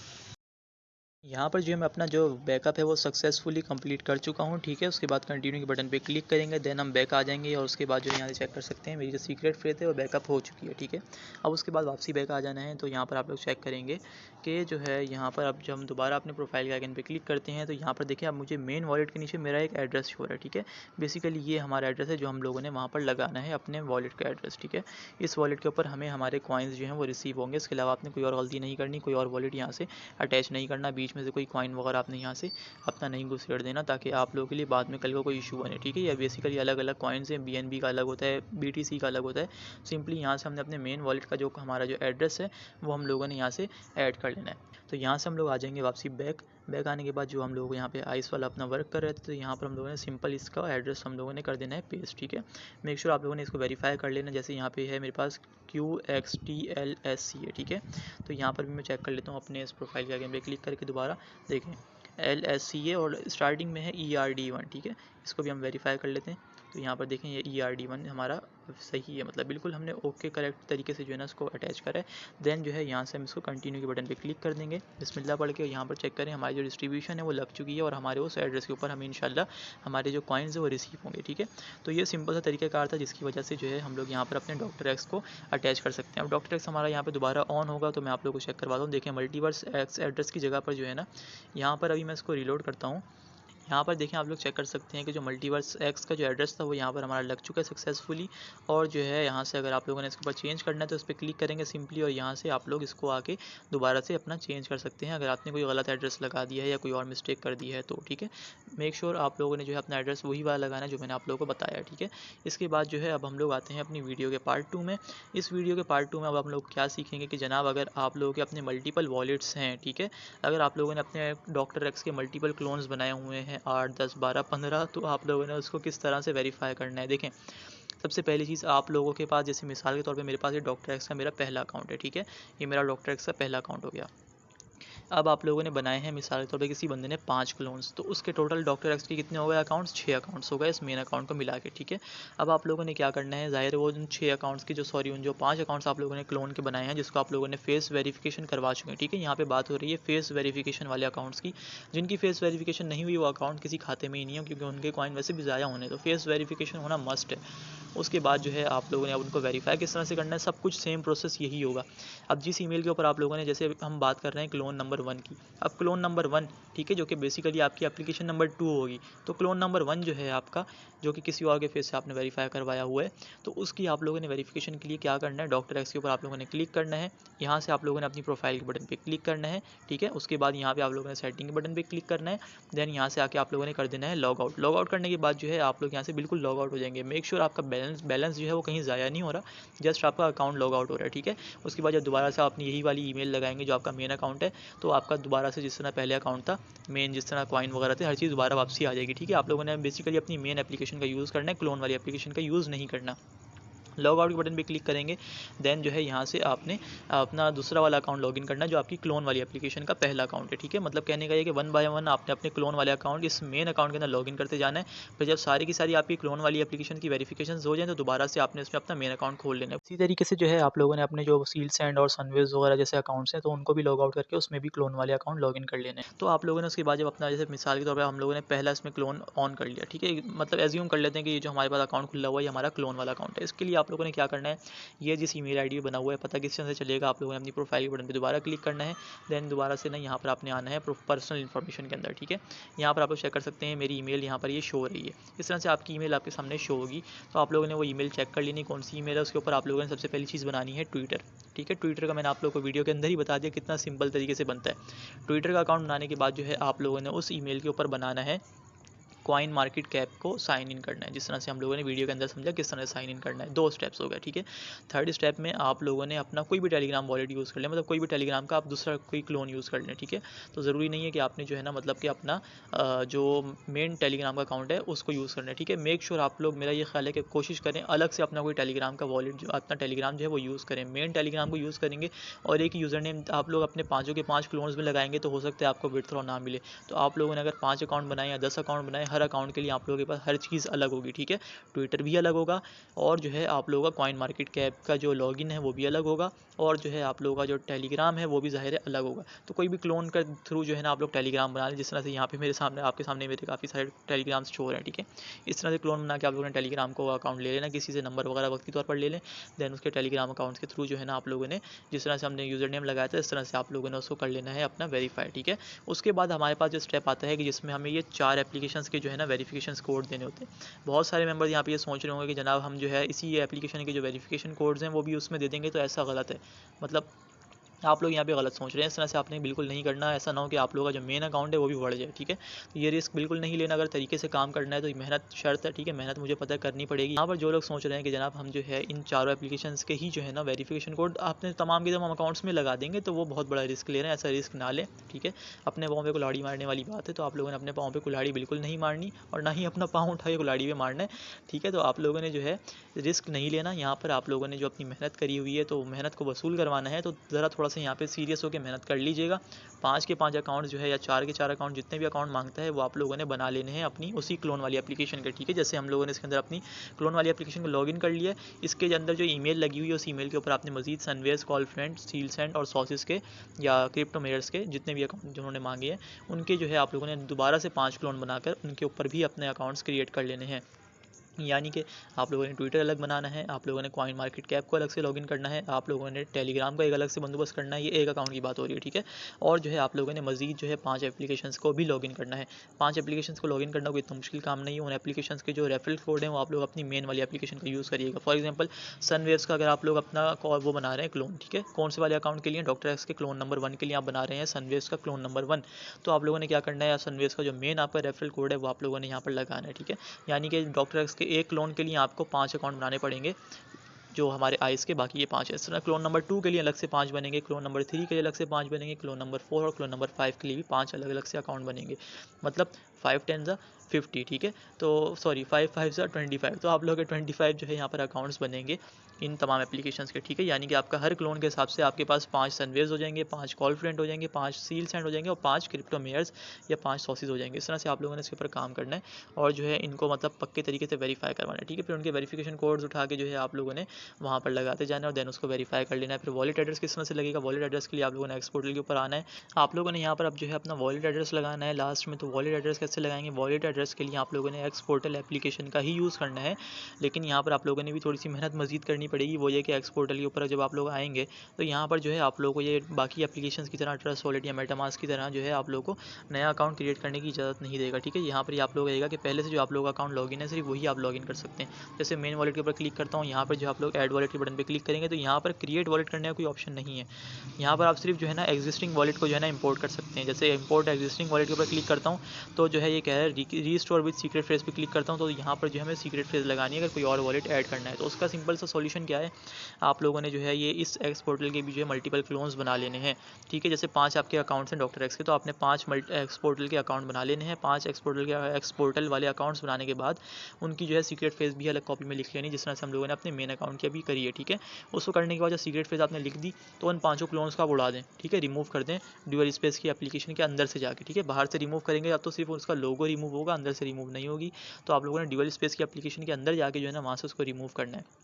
यहाँ पर जो है मैं अपना जो बैकअप है वो सक्सेसफुली कंप्लीट कर चुका हूँ। ठीक है, उसके बाद कंटिन्यू के बटन पे क्लिक करेंगे, देन हम बैक आ जाएंगे और उसके बाद जो यहाँ से चेक कर सकते हैं मेरी जो सीक्रेट फ्रेज है वो बैकअप हो चुकी है। ठीक है, अब उसके बाद वापसी बैक आ जाना है। तो यहाँ पर आप लोग चेक करेंगे कि जो है यहाँ पर अब जब हम दोबारा अपने प्रोफाइल के आइकन पे क्लिक करते हैं तो यहाँ पर देखिए अब मुझे मेन वॉलेट के नीचे मेरा एक एड्रेस शो हो रहा है। ठीक है, बेसिकली ये हमारा एड्रेस है जो हम लोगों ने वहाँ पर लगाना है अपने वॉलेट का एड्रेस। ठीक है, इस वॉलेट के ऊपर हमें हमारे कॉइन्स जो हैं वो रिसीव होंगे, इसके अलावा आपने कोई और गलती नहीं करनी, कोई और वॉलेट यहाँ से अटैच नहीं करना, बीच बीच में से कोई कॉइन वगैरह आपने यहाँ से अपना नहीं घुसेड़ देना, ताकि आप लोगों के लिए बाद में कल को कोई इशू बने, ठीक है। या बेसिकली अलग अलग कॉइन्स हैं, BNB का अलग होता है, BTC का अलग होता है। सिंपली यहाँ से हमने अपने मेन वॉलेट का जो हमारा जो एड्रेस है वो हम लोगों ने यहाँ से ऐड कर लेना है। तो यहाँ से हम लोग आ जाएंगे वापसी बैक आने के बाद जो हम लोग यहाँ पे आइस वाला अपना वर्क कर रहे थे, तो यहाँ पर हम लोगों ने सिंपल इसका एड्रेस हम लोगों ने कर देना है पेस्ट, ठीक है। मेक श्योर आप लोगों ने इसको वेरीफाई कर लेना। जैसे यहाँ पे है मेरे पास QXTLSC है, ठीक है। तो यहाँ पर भी मैं चेक कर लेता हूँ अपने इस प्रोफाइल के आगे पे क्लिक करके, दोबारा देखें LSC है और स्टार्टिंग में है ERD1, ठीक है। इसको भी हम वेरीफाई कर लेते हैं। तो यहाँ पर देखें ये ERD1 हमारा सही है, मतलब बिल्कुल हमने ओके करेक्ट तरीके से जो है ना इसको अटैच करा है। देन जो है यहाँ से हम इसको कंटिन्यू के बटन पे क्लिक कर देंगे, बिस्मिल्लाह पढ़ के। यहाँ पर चेक करें हमारी जो डिस्ट्रीब्यूशन है वो लग चुकी है और हमारे उस एड्रेस के ऊपर हमें इंशाल्लाह हमारे जो कॉइन्स है वो रिसीव होंगे, ठीक है। तो ये सिंपल सा तरीकाकार था जिसकी वजह से जो है हम लोग यहाँ पर अपने डॉक्टर एक्स को अटैच कर सकते हैं। अब डॉक्टर एक्स हमारा यहाँ पर दोबारा ऑन होगा तो मैं आप लोग को चेक करवाता हूँ। देखें मल्टीवर्स एक्स एड्रेस की जगह पर जो है ना, यहाँ पर अभी मैं इसको रिलोड करता हूँ। यहाँ पर देखें आप लोग चेक कर सकते हैं कि जो मल्टीवर्स एक्स का जो एड्रेस था वो यहाँ पर हमारा लग चुका है सक्सेसफुली। और जो है यहाँ से अगर आप लोगों ने इसके ऊपर चेंज करना है तो इस पर क्लिक करेंगे सिंपली, और यहाँ से आप लोग इसको आके दोबारा से अपना चेंज कर सकते हैं अगर आपने कोई गलत एड्रेस लगा दिया है या कोई और मिस्टेक कर दी है तो, ठीक है। मेक श्योर आप लोगों ने जो है अपना एड्रेस वही वाला लगाना है जो मैंने आप लोगों को बताया, ठीक है। इसके बाद जो है अब हम लोग आते हैं अपनी वीडियो के पार्ट 2 में। इस वीडियो के पार्ट 2 में अब हम लोग क्या सीखेंगे कि जनाब अगर आप लोगों के अपने मल्टीपल वॉलेट्स हैं, ठीक है, अगर आप लोगों ने अपने डॉक्टर एक्स के मल्टीपल क्लोन्स बनाए हुए हैं 8, 10, 12, 15, तो आप लोगों ने उसको किस तरह से वेरीफाई करना है। देखें सबसे पहली चीज़ आप लोगों के पास, जैसे मिसाल के तौर पे मेरे पास ये डॉक्टर एक्स का मेरा पहला अकाउंट है, ठीक है। ये मेरा डॉक्टर एक्स का पहला अकाउंट हो गया। अब आप लोगों ने बनाए हैं मिसाल के तौर पे किसी बंदे ने 5 क्लोन्स, तो उसके टोटल डॉक्टर एक्स के कितने हो गए अकाउंट्स, 6 अकाउंट्स हो गए इस मेन अकाउंट को मिला के, ठीक है। अब आप लोगों ने क्या करना है, ज़ाहिर है वो उन 6 अकाउंट्स की उन जो 5 अकाउंट्स आप लोगों ने क्लोन के बनाए हैं जिसको आप लोगों ने फेस वेरिफिकेशन करवा चुके हैं, ठीक है। यहाँ पे बात हो रही है फेस वेरिफिकेशन वाले अकाउंट्स की। जिनकी फेस वेरिफिकेशन नहीं हुई वो अकाउंट किसी खाते में ही नहीं है, क्योंकि उनके कॉइन वैसे भी ज़ाया होने, तो फेस वेरिफिकेशन होना मस्ट है। उसके बाद जो है आप लोगों ने अब उनको वेरीफाई किस तरह से करना है, सब कुछ सेम प्रोसेस यही होगा। अब जिस ईमेल के ऊपर आप लोगों ने, जैसे हम बात कर रहे हैं क्लोन नंबर 1 की, अब क्लोन नंबर 1, ठीक है, जो कि बेसिकली आपकी एप्लीकेशन नंबर 2 होगी, तो क्लोन नंबर 1 जो है आपका, जो कि किसी और के फेस से आपने वेरीफाई करवाया हुआ है, तो उसकी आप लोगों ने वेरिफिकेशन के लिए क्या करना है, डॉक्टर एक्स के ऊपर आप लोगों ने क्लिक करना है। यहाँ से आप लोगों ने अपनी प्रोफाइल के बटन पे क्लिक करना है, ठीक है। उसके बाद यहाँ पे आप लोगों ने सेटिंग के बटन पे क्लिक करना है। देन यहाँ से आके आप लोगों ने कर देना है लॉग आउट। लॉग आउट करने के बाद जो है आप लोग यहाँ से बिल्कुल लॉग आउट हो जाएंगे। मेक श्योर आपका बैलेंस जो है वो कहीं ज़ाया नहीं हो रहा, जस्ट आपका अकाउंट लॉग आउट हो रहा है, ठीक है। उसके बाद जब दोबारा से अपनी यही वाली ईमेल लगाएंगे जो आपका मेन अकाउंट है, तो आपका दोबारा से जिस तरह पहले अकाउंट था मेन, जिस तरह कॉइन वगैरह थे, हर चीज़ दोबारा वापसी आ जाएगी, ठीक है। आप लोगों ने बेसिकली अपनी मेन एप्लीकेशन का यूज़ करना है, क्लोन वाली एप्लीकेशन का यूज़ नहीं करना। लॉग आउट के बटन पे क्लिक करेंगे। देन जो है यहाँ से आपने अपना दूसरा वाला अकाउंट लॉगिन करना है जो आपकी क्लोन वाली एप्लीकेशन का पहला अकाउंट है, ठीक है। मतलब कहने का ये कि 1 बाय 1 आपने अपने क्लोन वाले अकाउंट इस मेन अकाउंट के अंदर लॉगिन करते जाना है। फिर जब सारी की सारी आपकी क्लोन वाली एप्लीकेशन की वेरिफिकेशन हो जाए तो दोबारा से आपने इसमें अपना मेन अकाउंट खोल लेना है। इसी तरीके से जो है आप लोगों ने अपने जो सील सैंड और सनवेज वगैरह जैसे अकाउंट्स हैं तो उनको भी लॉग आउट करके उसमें भी क्लोन वाले अकाउंट लॉगिन कर लेने हैं। तो आप लोगों ने उसके बाद जब अपना, जैसे मिसाल के तौर पर हम लोगों ने पहला इसमें क्लोन ऑन कर लिया, ठीक है, मतलब एज्यूम कर लेते हैं कि ये जो हमारे पास अकाउंट खुला हुआ है ये हमारा क्लोन वाला अकाउंट है। इसके लिए आप लोगों ने क्या करना है, ये जिस ईमेल आईडी बना हुआ है पता किस तरह से चलेगा, आप लोगों ने अपनी प्रोफाइल के बटन पे दोबारा क्लिक करना है। देन दोबारा से ना यहाँ पर आपने आना है पर्सनल इन्फॉर्मेशन के अंदर, ठीक है। यहाँ पर आप लोग चेक कर सकते हैं मेरी ईमेल यहाँ पर ये शो हो रही है। इस तरह से आपकी ईमेल आपके सामने शो होगी। तो आप लोगों ने वो ईमेल चेक कर लेनी कौन सी ईमेल है। उसके ऊपर आप लोगों ने सबसे पहली चीज़ बनानी है ट्विटर, ठीक है। ट्विटर का मैंने आप लोगों को वीडियो के अंदर ही बता दिया कितना सिंपल तरीके से बनता है। ट्विटर का अकाउंट बनाने के बाद जो है आप लोगों ने उस ईमेल के ऊपर बनाना है कॉइन मार्केट कैप को साइन इन करना है, जिस तरह से हम लोगों ने वीडियो के अंदर समझा किस तरह से साइन इन करना है। 2 स्टेप्स हो गए, ठीक है। थर्ड स्टेप में आप लोगों ने अपना कोई भी टेलीग्राम वॉलेट यूज़ कर लें, मतलब कोई भी टेलीग्राम का आप दूसरा कोई क्लोन यूज़ कर लें, ठीक है। तो ज़रूरी नहीं है कि आपने जो है ना मतलब कि अपना जो मेन टेलीग्राम का अकाउंट है उसको यूज़ करना है, ठीक है। मेक श्योर आप लोग, मेरा ये ख्याल है कि कोशिश करें अलग से अपना कोई टेलीग्राम का वॉलेट जो अपना टेलीग्राम जो है वो यूज़ करें। मेन टेलीग्राम को यूज़ करेंगे और एक यूज़र नेम आप लोग अपने 5 के 5 क्लोन्स में लगाएंगे तो हो सकता है आपको विड्रॉ ना मिले। तो आप लोगों ने अगर 5 अकाउंट बनाए या 10 अकाउंट बनाए, हर अकाउंट के लिए आप लोगों के पास हर चीज़ अलग होगी, ठीक है। ट्विटर भी अलग होगा और जो है आप लोगों का कॉइन मार्केट कैप का जो लॉगिन है वो भी अलग होगा और जो है आप लोगों का जो टेलीग्राम है वो भी ज़ाहिर है अलग होगा। तो कोई भी क्लोन के थ्रू जो है ना आप लोग टेलीग्राम बना लें, जिस तरह से यहाँ पे मेरे सामने आपके सामने मेरे काफ़ी सारे टेलीग्राम शो हो रहे हैं, ठीक है। इस तरह से क्लोन बना के आप लोगों ने टेलीग्राम को अकाउंट ले लेना, किसी से नंबर वगैरह वक्त के तौर पर ले लें। देन उसके टेलीग्राम अकाउंट्स के थ्रू जो है ना आप लोगों ने जिस तरह से हमने यूज़र नेम लगाया था इस तरह से आप लोगों ने उसको कर लेना है अपना वेरीफाई, ठीक है। उसके बाद हमारे पास जो स्टेप आता है कि जिसमें हमें ये 4 एप्लीकेशंस के जो है ना वेरिफिकेशन कोड देने होते हैं। बहुत सारे मेंबर्स यहाँ पे ये सोच रहे होंगे कि जनाब हम जो है इसी एप्लीकेशन के जो वेरिफिकेशन कोड्स हैं वो भी उसमें दे देंगे, तो ऐसा गलत है। मतलब आप लोग यहाँ पे गलत सोच रहे हैं। इस तरह से आपने बिल्कुल नहीं करना। ऐसा ना हो कि आप लोगों का जो मेन अकाउंट है वो भी बढ़ जाए, ठीक है। तो ये रिस्क बिल्कुल नहीं लेना। अगर तरीके से काम करना है तो मेहनत शर्त है, ठीक है। मेहनत मुझे पता है करनी पड़ेगी। यहाँ पर जो लोग सोच रहे हैं कि जनाब हम जो है इन चारों एप्लीकेशंस के ही जो है ना वेरिफिकेशन कोड आपने तमाम के तमाम अकाउंट्स में लगा देंगे, तो वो बहुत बड़ा रिस्क ले रहे हैं। ऐसा रिस्क ना लें, ठीक है। अपने पाँव पे कुल्हाड़ी मारने वाली बात है, तो आप लोगों ने अपने पाँव पे कुल्हाड़ी बिल्कुल नहीं मारनी और ना ही अपना पाँव उठा के कुल्हाड़ी पे मारना है, ठीक है। तो आप लोगों ने जो है रिस्क नहीं लेना। यहाँ पर आप लोगों ने जो अपनी मेहनत करी हुई है तो मेहनत को वसूल करवाना है, तो ज़रा थोड़ा सा यहाँ पे सीरियस होकर मेहनत कर लीजिएगा। 5 के 5 अकाउंट जो है या 4 के 4 अकाउंट जितने भी अकाउंट मांगता है वो आप लोगों ने बना लेने हैं अपनी उसी क्लोन वाली एप्लीकेशन के, ठीक है। जैसे हम लोगों ने इसके अंदर अपनी क्लोन वाली एप्लीकेशन को लॉगिन कर लिया, इसके अंदर जो ईमेल लगी हुई है उस ईमेल के ऊपर आपने मजीद सनवेयर्स, कॉल फ्रेंड, सील सेंड और सॉसेस के या क्रिप्टो मेयर्स के जितने भी अकाउंट जिन्होंने मांगे हैं उनके जो है आप लोगों ने दोबारा से 5 क्लोन बनाकर उनके ऊपर भी अपने अकाउंट्स क्रिएट कर लेने हैं। यानी कि आप लोगों ने ट्विटर अलग बनाना है, आप लोगों ने कॉइन मार्केट कैप को अलग से लॉगिन करना है, आप लोगों ने टेलीग्राम का एक अलग से बंदोबस्त करना है। ये एक अकाउंट की बात हो रही है, ठीक है। और जो है आप लोगों ने मजीद जो है 5 एप्लीकेशंस को भी लॉगिन करना है। 5 एप्लीकेशंस को लॉगिन करना कोई इतना मुश्किल काम नहीं है। उन एप्लीकेशंस के जो रेफरल कोड हैं वो आप लोग अपनी मेन वाली एप्लीकेशन का यूज़ करिएगा। फॉर एग्जाम्पल सनवेयर्स का अगर आप लोग अपना वो बना रहे हैं क्लोन, ठीक है। कौन से वाले अकाउंट के लिए? डॉक्टर एक्स के क्लोन नंबर 1 के लिए आप बना रहे हैं सनवेयर्स का क्लोन नंबर 1। तो आप लोगों ने क्या करना है, सनवेयर्स का जो मेन आपका रेफरल कोड है वो आप लोगों ने यहाँ पर लगाना है, ठीक है। यानी कि डॉक्टर एक्स के एक क्लोन के लिए आपको 5 अकाउंट बनाने पड़ेंगे जो हमारे आइस के, बाकी ये 5 है। इस तरह क्लोन नंबर 2 के लिए अलग से 5 बनेंगे, क्लोन नंबर 3 के लिए अलग से 5 बनेंगे, क्लोन नंबर 4 और क्लोन नंबर 5 के लिए भी 5 अलग अलग से अकाउंट बनेंगे। मतलब 5 10 50, ठीक है। तो सॉरी 5 5 25, तो आप लोग के 25 जो है यहाँ पर अकाउंट्स बनेंगे इन तमाम एप्लीकेशंस के, ठीक है। यानी कि आपका हर क्लोन के हिसाब से आपके पास 5 सनवेज हो जाएंगे, 5 कॉल फ्रेंड हो जाएंगे, 5 सील सेंड हो जाएंगे और 5 क्रिप्टो मेयर्स या 5 सॉसेज हो जाएंगे। इस तरह से आप लोगों ने इसके ऊपर काम करना है और जो है इनको मतलब पक्के तरीके से वेरीफाई करवाना है, ठीक है। फिर उनके वेरिफिकेशन कोड्स उठा के जो है आप लोगों ने वहाँ पर लगाते जाना है और देन उसको वेरीफाई कर लेना है। फिर वॉलेट एड्रेस किस तरह से लगेगा? वॉलेट एड्रेस के लिए आप लोगों ने एक्स पोर्टल के ऊपर आना है। आप लोगों ने यहाँ पर अब जो है अपना वॉलेट एड्रेस लगाना है लास्ट में। तो वॉलेट एड्रेस कैसे लगाएंगे? वॉलेट एड्रेस के लिए आप लोगों ने एक्स पोर्टल एप्लीकेशन का ही यूज़ करना है, लेकिन यहाँ पर आप लोगों ने भी थोड़ी सी मेहनत मजीद करनी पड़ेगी। वो ये कि एक्स पोर्टल के ऊपर जब आप लोग आएंगे तो यहाँ पर जो है आप लोगों को ये बाकी एप्लीकेशन की तरह ट्रस्ट वॉलेट या मेटामास्क की तरह जो है आप लोगों को नया अकाउंट क्रिएट करने की इजाज़त नहीं देगा, ठीक है। यहाँ पर आप लोग रहेगा कि पहले से जो आप लोग अकाउंट लॉगिन है सिर्फ वही आप लॉगिन कर सकते हैं। जैसे मेन वॉलेट के ऊपर क्लिक करता हूँ, यहाँ पर जो आप लोग ऐड वॉलेट के बटन पर क्लिक करेंगे तो यहाँ पर क्रिएट वॉलेट करने का कोई ऑप्शन नहीं है। यहाँ पर आप सिर्फ जो है ना एग्जिस्टिंग वॉलेट को जो है ना इंपोर्ट कर सकते हैं। जैसे इंपोर्ट एग्जिस्टिंग वॉलेट के ऊपर क्लिक करता हूँ तो जो है ये कह रहा है रीस्टोर विद सीक्रेट फ्रेज पे क्लिक करता हूँ तो यहाँ पर जो है हमें सीक्रेट फ्रेज लगानी है अगर कोई और वॉलेट ऐड करना है। तो उसका सिंपल सा सॉल्यूशन क्या है, आप लोगों ने जो है ये इस एक्स पोर्टल के भी जो है मल्टीपल क्लोन्स बना लेने हैं, ठीक है। जैसे 5 आपके अकाउंट्स हैं डॉक्टर एक्स के, तो आपने 5 एक्स पोर्टल के अकाउंट बना लेने हैं। 5 एक्स पोर्टल वाले अकाउंट्स बनाने के बाद उनकी जो है सीक्रेट फ्रेज भी अलग कॉपी में लिख लेनी, जिस तरह से हम लोगों ने अपने मेन अकाउंट की अभी करी है, ठीक है। उसको करने के बाद जब सीक्रेट फ्रेज आपने लिख दी तो उन 5 क्लोन्स का उड़ा दें, ठीक है। रिमूव कर दें ड्यूअल स्पेस की एप्लीकेशन के अंदर से जाके, ठीक है। बाहर से रिमूव करेंगे या तो सिर्फ उसका लोगो रिमूव होगा, अंदर से रिमूव नहीं होगी। तो आप लोगों ने ड्यूअल स्पेस की एप्लीकेशन के अंदर जाके जो है ना वहाँ से उसको रिमूव करना है।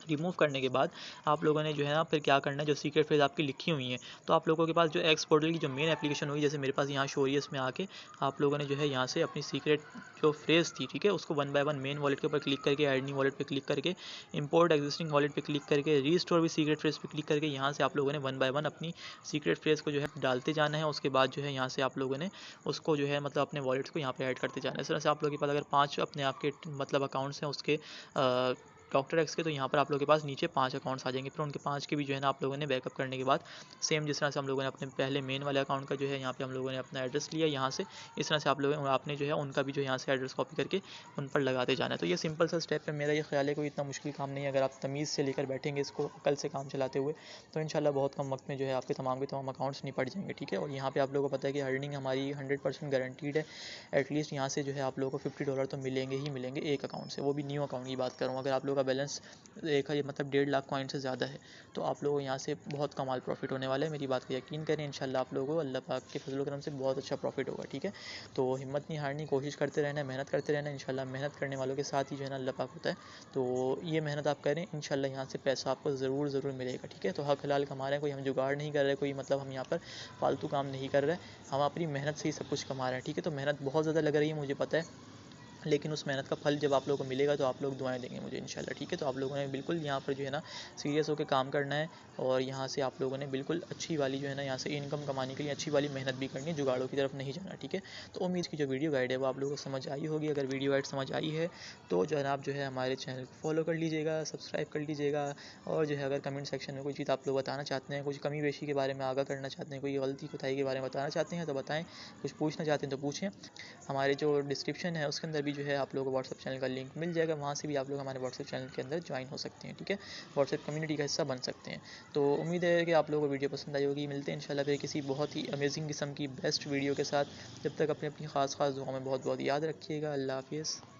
रिमूव करने के बाद आप लोगों ने जो है ना फिर क्या करना है, जो सीक्रेट फ्रेज आपकी लिखी हुई है तो आप लोगों के पास जो एक्स पोर्टल की जो मेन एप्लीकेशन हुई, जैसे मेरे पास यहाँ शो रही है, इसमें आके आप लोगों ने जो है यहाँ से अपनी सीक्रेट जो फ्रेज थी, ठीक है, उसको 1 बाय 1 मेन वॉलेट के ऊपर क्लिक करके, ऐड न्यू वॉलेट पे क्लिक करके, इंपोर्ट एग्जिस्टिंग वॉलेट पे क्लिक करके, रीस्टोर विद सीक्रेट फ्रेज पे क्लिक करके यहाँ से आप लोगों ने 1 बाय 1 अपनी सीक्रेट फ्रेज को जो है डालते जाना है। उसके बाद जो है यहाँ से आप लोगों ने उसको जो है मतलब अपने वॉलेट्स को यहाँ पे ऐड करते जाना है। इस तरह से आप लोगों के पास अगर 5 अपने आपके मतलब अकाउंट्स हैं उसके डॉक्टर एक्स के, तो यहाँ पर आप लोगों के पास नीचे 5 अकाउंट्स आ जाएंगे। फिर उनके 5 के भी जो है ना आप लोगों ने बैकअप करने के बाद सेम जिस तरह से हम लोगों ने अपने पहले मेन वाले अकाउंट का जो है यहाँ पे हम लोगों ने अपना एड्रेस लिया यहाँ से, इस तरह से आप लोगों आपने जो है उनका भी जो यहाँ से एड्रेस कॉपी करके उन पर लगाते जाना है। तो ये सिंपल सा स्टेप है। मेरा ये ख्याल है कोई इतना मुश्किल काम नहीं है। अगर आप तमीज़ से लेकर बैठेंगे इसको अकल से काम चलाते हुए तो इंशाल्लाह बहुत कम वक्त में जो है आपके तमाम के तमाम अकाउंट्स निपट जाएंगे, ठीक है। और यहाँ पे आप लोगों को पता है कि अर्निंग हमारी 100% गारंटीड है। एटलीस्ट यहाँ से जो है आप लोगों को $50 तो मिलेंगे ही मिलेंगे एक अकाउंट से, वो भी न्यू अकाउंट की बात करूँ। अगर आप लोगों का बैलेंस एक है मतलब 1.5 लाख कॉइन से ज़्यादा है तो आप लोगों को यहाँ से बहुत कमाल प्रॉफिट होने वाला है। मेरी बात को यकीन करें, इंशाल्लाह आप लोगों को अल्लाह पाक के फजल करम से बहुत अच्छा प्रॉफिट होगा, ठीक है। तो हिम्मत नहीं हारनी, कोशिश करते रहना, मेहनत करते रहना। इंशाल्लाह मेहनत करने वालों के साथ ही जो है ना अल्लाह पाक होता है। तो ये मेहनत आप करें, इंशाल्लाह यहाँ से पैसा आपको ज़रूर मिलेगा, ठीक है। तो हक हलाल कमा रहे हैं, कोई हम जुगाड़ नहीं कर रहे, कोई मतलब हम यहाँ पर फालतू काम नहीं कर रहे, हम अपनी मेहनत से ही सब कुछ कमा रहे हैं, ठीक है। तो मेहनत बहुत ज़्यादा लग रही है मुझे पता है, लेकिन उस मेहनत का फल जब आप लोगों को मिलेगा तो आप लोग दुआएं देंगे मुझे इंशाल्लाह, ठीक है। तो आप लोगों ने बिल्कुल यहाँ पर जो है ना सीरियस होकर काम करना है, और यहाँ से आप लोगों ने बिल्कुल अच्छी वाली जो है ना यहाँ से इनकम कमाने के लिए अच्छी वाली मेहनत भी करनी है, जुगाड़ों की तरफ नहीं जाना, ठीक है। तो उम्मीद की जो वीडियो गाइड है वो आप लोगों को समझ आई होगी। अगर वीडियो गाइड समझ आई है तो जनाब जो है हमारे चैनल को फॉलो कर लीजिएगा, सब्सक्राइब कर लीजिएगा, और जो है अगर कमेंट सेक्शन में कोई चीज़ आप लोग बताना चाहते हैं, कुछ कमी पेशी के बारे में आगाह करना चाहते हैं, कोई गलती कोताही के बारे में बताना चाहते हैं तो बताएं, कुछ पूछना चाहते हैं तो पूछें। हमारे जो डिस्क्रिप्शन है उसके अंदर भी जो है आप लोगों को व्हाट्सएप चैनल का लिंक मिल जाएगा, वहाँ से भी आप लोग हमारे व्हाट्सएप चैनल के अंदर ज्वाइन हो सकते हैं, ठीक है। व्हाट्सएप कम्युनिटी का हिस्सा बन सकते हैं। तो उम्मीद है कि आप लोगों को वीडियो पसंद आई होगी। मिलते हैं इंशाल्लाह फिर किसी बहुत ही अमेजिंग किस्म की बेस्ट वीडियो के साथ। जब तक अपनी अपनी ख़ास दुआ में बहुत बहुत याद रखिएगा। अल्लाह हाफिज़।